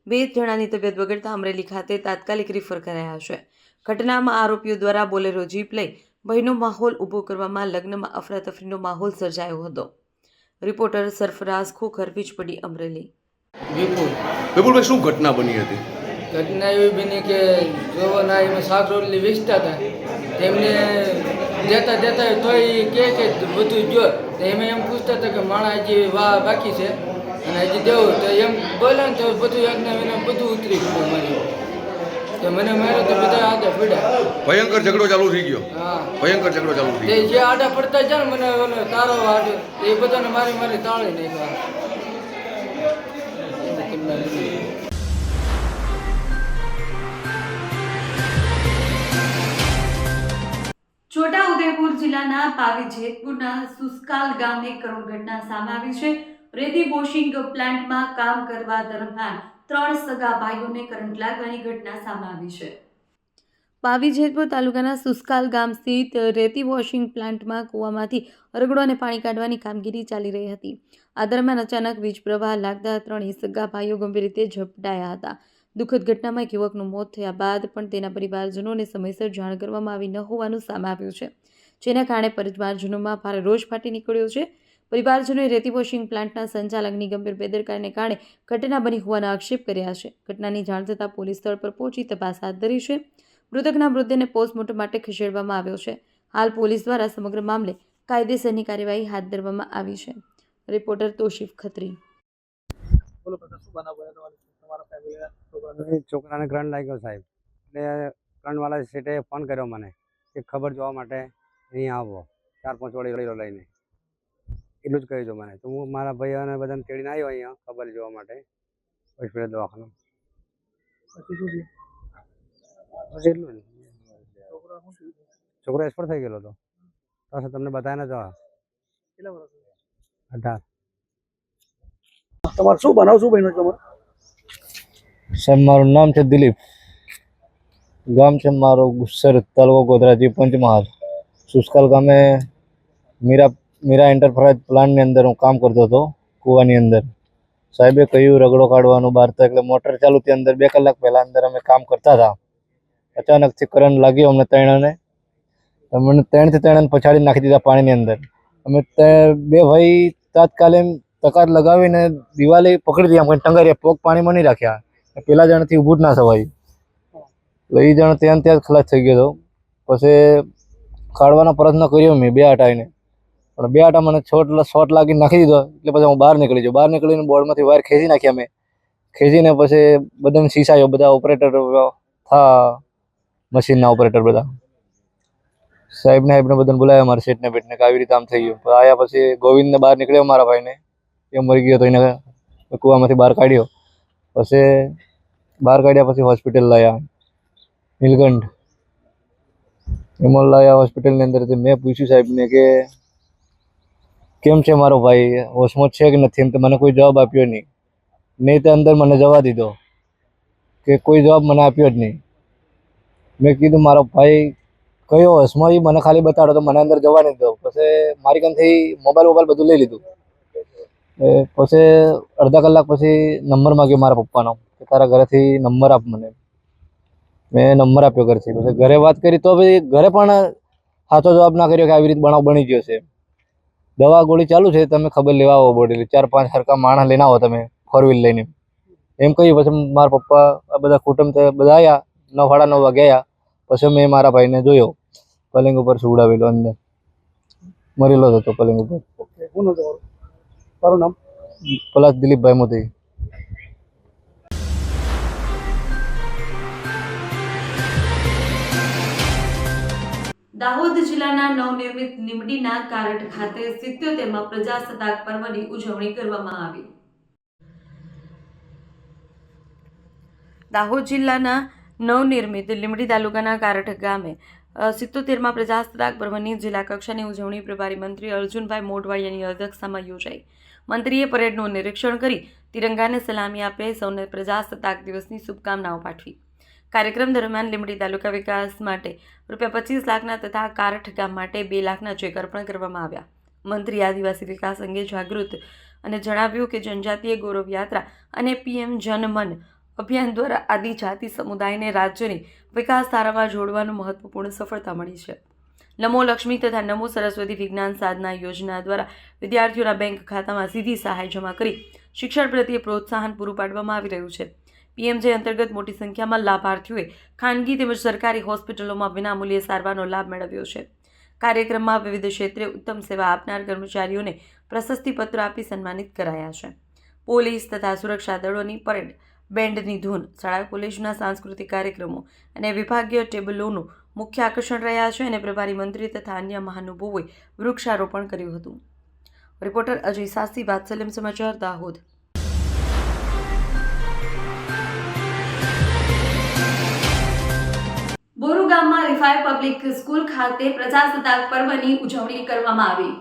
A: 2 જણાની તબિયત બગડતા અમરેલી ખાતે તાત્કાલિક રિફર કરાયા છે. ઘટનામાં આરોપીઓ દ્વારા બોલેરો જીપ લઈ ભયનો માહોલ ઊભો કરવામાં લગ્નમાં અફરાતફરીનો માહોલ સર્જાયો હતો. રિપોર્ટર સરફરાઝ ખોખર, વીજપડી, અમરેલી.
K: વિપુલભાઈ શું ઘટના બની હતી?
Q: ઘટના એવી બની કે જોવાના એમાં શાક રોટલી વેચતા હતા, તેમને દેતા તોય કે બધું જો એમ પૂછતા હતા કે માણા હજી બાકી છે અને હજી દેવું, તો એમ બોલ્યા ને તો બધું એકને બધું ઉતરી ગયું મારી. તો મને માર્યો તો બધા આગળ પડ્યા.
K: ભયંકર ઝઘડો ચાલુ થઈ ગયો.
Q: હા,
K: ભયંકર ઝઘડો ચાલુ થઈ ગયો.
Q: જે આડા પડતા જાય ને મને તારો આડો એ બધાને મારી તાળી નાખ્યા.
N: છોટાઉદેપુર જિલ્લાના પાવી જેતપુરના સુસ્કાલ ગામે કરુણ ઘટના સામે આવી છે. રેતી વોશિંગ પ્લાન્ટમાં કામ કરવા દરમિયાન 3 સગા ભાઈઓને કરંટ લાગવાની ઘટના સામે આવી છે. પાવી જેતપુર તાલુકાના સુસ્કાલ ગામ સ્થિત રેતી વોશિંગ પ્લાન્ટમાં કૂવામાંથી રગડો અને પાણી કાઢવાની કામગીરી ચાલી રહી હતી. આ દરમિયાન અચાનક વીજ પ્રવાહ લાગતા 3 સગા ભાઈઓ ગંભીર રીતે ઝપટાયા હતા. દુઃખદ ઘટનામાં એક યુવકનું મોત થયા બાદ પણ તેના પરિવારજનોને સમયસર જાણ કરવામાં આવી ન હોવાનું સામે આવ્યું છે, જેના કારણે પરિવારજનોમાં ભારે રોષ ફાટી નીકળ્યો છે. પરિવારજનોએ રેતી વોશિંગ પ્લાન્ટના સંચાલકની ગંભીર બેદરકારીને કારણે ઘટના બની હોવાના આક્ષેપ કર્યા છે. ઘટનાની જાણ થતાં પોલીસ સ્થળ પર પહોંચી તપાસ હાથ ધરી છે. મૃતકના મૃતદેહને પોસ્ટમોર્ટમ માટે ખસેડવામાં આવ્યો છે. હાલ પોલીસ દ્વારા સમગ્ર મામલે કાયદેસરની કાર્યવાહી હાથ ધરવામાં આવી છે. રિપોર્ટર તોશીફ ખત્રી.
R: છોકરાને કરંટ લાગ્યો સાહેબ, એટલે કરંટવાળા સેટે ફોન કર્યો મને કે ખબર જોવા માટે અહીં આવો, 4-5 વડીલો લઈને, એટલું જ કહ્યું મને. તો હું મારા ભાઈઓને બધાને તેડીને આવ્યો અહીંયા ખબર જોવા માટે હોસ્પિટલ દવાખાનું. એટલું છોકરો એક્સપર્ટ થઈ ગયેલો હતો. તો તમને બતાવ્યા ને જવા 18.
S: તમારે શું બનાવ શું બન્યું તમારે?
T: સાહેબ મારું નામ છે દિલીપ, ગામ છે મારો ગુસ્સર, તાલુકો ગોધરા, પંચમહાલ. સુસ્કાલ ગામે મીરા એન્ટરપ્રાઇઝ પ્લાન્ટની અંદર હું કામ કરતો હતો, કૂવાની અંદર. સાહેબે કહ્યું રગડો કાઢવાનું બહાર, તો એટલે મોટર ચાલુ હતી અંદર. 2 કલાક પહેલાં અંદર અમે કામ કરતા હતા. અચાનકથી કરંટ લાગ્યો અમને 3ને. મને 3 પછાડી નાખી દીધા પાણીની અંદર. અમે 2 ભાઈ તાત્કાલિક તકાત લગાવીને દિવાલે પકડી દીધા, આમ ટંગાર્યા, પગ પાણીમાં નહીં રાખ્યા. પેલા જણથી ઊભું જ ના થવાય, એટલે એ જણ ત્યાં ખલાસ થઈ ગયો હતો. પછી કાઢવાનો પ્રયત્ન કર્યો મેં 2 આટા આવીને, પણ 2 આટા મને શોર્ટ લાગીને નાખી દીધો. એટલે પછી હું બહાર નીકળી ગયો. બહાર નીકળીને બોર્ડમાંથી વાયર ખેંચી નાખ્યા મેં. ખેંચીને પછી બધાને શીશાયો, બધા ઓપરેટર થા, મશીનના ઓપરેટર બધા સાહેબને બધાને બોલાવ્યા, મારા શેઠને બેટને કે આવી રીતે આમ થઈ ગયું. આવ્યા પછી ગોવિંદને બહાર નીકળ્યો, મારા ભાઈને એ મરી ગયો તો એને કૂવામાંથી બહાર કાઢ્યો. પછી બહાર કાઢ્યા પછી હોસ્પિટલ લાવ્યા, નીલકંઠ એમાં લાવ્યા હોસ્પિટલની અંદર. મેં પૂછ્યું સાહેબને કે કેમ છે મારો ભાઈ, હોશમાં છે કે નથી? એમ તો મને કોઈ જવાબ આપ્યો નહીં. તો અંદર મને જવા દીધો કે કોઈ જવાબ મને આપ્યો જ નહીં. મેં કીધું મારો ભાઈ કયો હોશમાં, એ મને ખાલી બતાડો તો મને અંદર જવા નહીં દો. પછી મારી કાનથી મોબાઈલ બધું લઈ લીધું. પછી અડધા કલાક પછી નંબર માગ્યો મારા પપ્પાનો કે તારા ઘરેથી નંબર આપ મને. મેં નંબર આપ્યો ઘરેથી. પછી ઘરે વાત કરી તો પછી ઘરે પણ સાચો જવાબ ના કર્યો કે આવી રીતે બનાવ બની ગયો છે. દવા ગોળી ચાલુ છે, તમે ખબર લેવા આવો બોડેલી, 4-5 હરકા માણસ લઈને આવો તમે 4 વ્હીલ લઈને, એમ કહ્યું. પછી મારા પપ્પા આ બધા કુટુંબ બધા આવ્યા, 9:30 વાગે આવ્યા. પછી મેં મારા ભાઈને જોયો પલંગ ઉપર સુવડાવેલો, અંદર મરેલો હતો પલંગ ઉપર.
S: તારું નામ?
T: પલાશ દિલીપભાઈ મોદી.
N: દાહોદ જિલ્લાના નવનિર્મિત લીમડીના કારટ ખાતે 77માં પ્રજાસત્તાક પર્વની ઉજવણી કરવામાં આવી. દાહોદ જિલ્લાના નવનિર્મિત લીમડી તાલુકાના કારટ ગામે 77માં પ્રજાસત્તાક પર્વની જિલ્લા કક્ષાની ઉજવણી પ્રભારી મંત્રી અર્જુનભાઈ મોઢવાડિયાની અધ્યક્ષતામાં યોજાઈ. મંત્રીએ પરેડનું નિરીક્ષણ કરી તિરંગાને સલામી આપી સૌને પ્રજાસત્તાક દિવસની શુભકામનાઓ પાઠવી. કાર્યક્રમ દરમિયાન લીમડી તાલુકા વિકાસ માટે ₹25 લાખના તથા કારઠ ગામ માટે 2 લાખના ચેક અર્પણ કરવામાં આવ્યા. મંત્રી આદિવાસી વિકાસ અંગે જાગૃત અને જણાવ્યું કે જનજાતીય ગૌરવ યાત્રા અને PM જનમન અભિયાન દ્વારા આદિજાતિ સમુદાયને રાજ્યની વિકાસ ધારામાં જોડવાનું મહત્વપૂર્ણ સફળતા મળી છે.
A: નમો લક્ષ્મી તથા નમો સરસ્વતી વિજ્ઞાન સાધના યોજના દ્વારા વિદ્યાર્થીઓના બેંક ખાતામાં સીધી સહાય જમા કરી શિક્ષણ પ્રત્યે પ્રોત્સાહન પૂરું પાડવામાં આવી રહ્યું છે. પીએમજે અંતર્ગત મોટી સંખ્યામાં લાભાર્થીઓએ ખાનગી તેમજ સરકારી હોસ્પિટલોમાં વિનામૂલ્યે સારવારનો લાભ મેળવ્યો છે. કાર્યક્રમમાં વિવિધ ક્ષેત્રે ઉત્તમ સેવા આપનાર કર્મચારીઓને પ્રશસ્તિપત્ર આપી સન્માનિત કરાયા છે. પોલીસ તથા સુરક્ષા દળોની પરેડ, બેન્ડની ધૂન, શાળા કોલેજના સાંસ્કૃતિક કાર્યક્રમો અને વિભાગીય ટેબલોનું મુખ્ય આકર્ષણ રહ્યા છે અને પ્રભારી મંત્રી તથા અન્ય મહાનુભાવોએ વૃક્ષારોપણ કર્યું હતું. રિપોર્ટર અજય સાસી, વાત્સલ્યમ સમાચાર, દાહોદ.
N: બોરુ ગામમાં રિફાય પબ્લિક સ્કૂલ ખાતે પ્રજાસત્તાક પર્વની ઉજવણી કરવામાં આવી.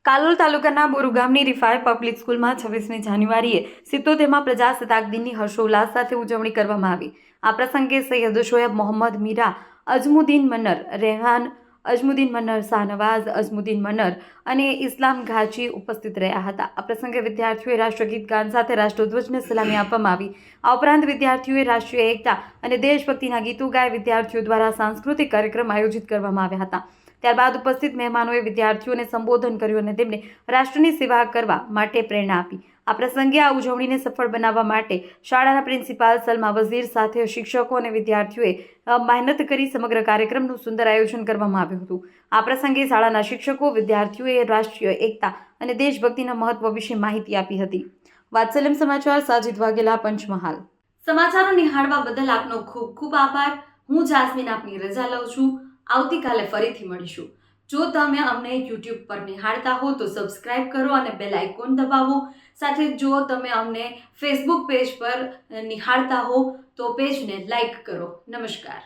N: કાલોલ તાલુકાના બોરુ ગામની રિફાય પબ્લિક સ્કૂલમાં 26મી જાન્યુઆરીએ 77માં પ્રજાસત્તાક દિનની હર્ષોલ્લાસ સાથે ઉજવણી કરવામાં આવી. આ પ્રસંગે સૈયદ શોએબ મોહમ્મદ મીરા, અજમુદ્દીન મન્નર, રેહાન અજમુદ્દીન મન્નર, શાહનવાઝ અજમુદ્દીન મન્નર અને ઇસ્લામ ઘાચી ઉપસ્થિત રહ્યા હતા. આ પ્રસંગે વિદ્યાર્થીઓએ રાષ્ટ્રગીત ગાન સાથે રાષ્ટ્રધ્વજને સલામી આપવામાં આવી. આ ઉપરાંત વિદ્યાર્થીઓએ રાષ્ટ્રીય એકતા અને દેશભક્તિના ગીતો ગાય વિદ્યાર્થીઓ દ્વારા સાંસ્કૃતિક કાર્યક્રમ આયોજિત કરવામાં આવ્યા હતા. ત્યારબાદ ઉપસ્થિત મહેમાનોએ વિદ્યાર્થીઓને સંબોધન કર્યું અને તેમને રાષ્ટ્રની સેવા કરવા માટે પ્રેરણા આપી. આ પ્રસંગે આ ઉજવણીને સફળ બનાવવા માટે શાળાના પ્રિન્સિપાલ સલમા વઝીર સાથે શિક્ષકો અને વિદ્યાર્થીઓએ મહેનત કરી સમગ્ર કાર્યક્રમનું સુંદર આયોજન કરવામાં આવ્યું હતું. આ પ્રસંગે શાળાના શિક્ષકો વિદ્યાર્થીઓએ રાષ્ટ્રીય એકતા અને દેશભક્તિના મહત્વ વિશે માહિતી આપી હતી. વાત્સલ્યમ સમાચાર, સાજિદ વાઘેલા, પંચમહાલ. સમાચારો નિહાળવા બદલ આપનો ખૂબ ખૂબ આભાર. હું જાસ્મીન આપની રજા લઉં છું. આવતીકાલે ફરીથી મળીશું. જો તમે અમને YouTube પર નિહાળતા હો તો સબસ્ક્રાઇબ કરો અને બેલ આઇકોન દબાવો. સાથે જો તમે અમને Facebook પેજ પર નિહાળતા હો તો પેજને લાઈક કરો. નમસ્કાર.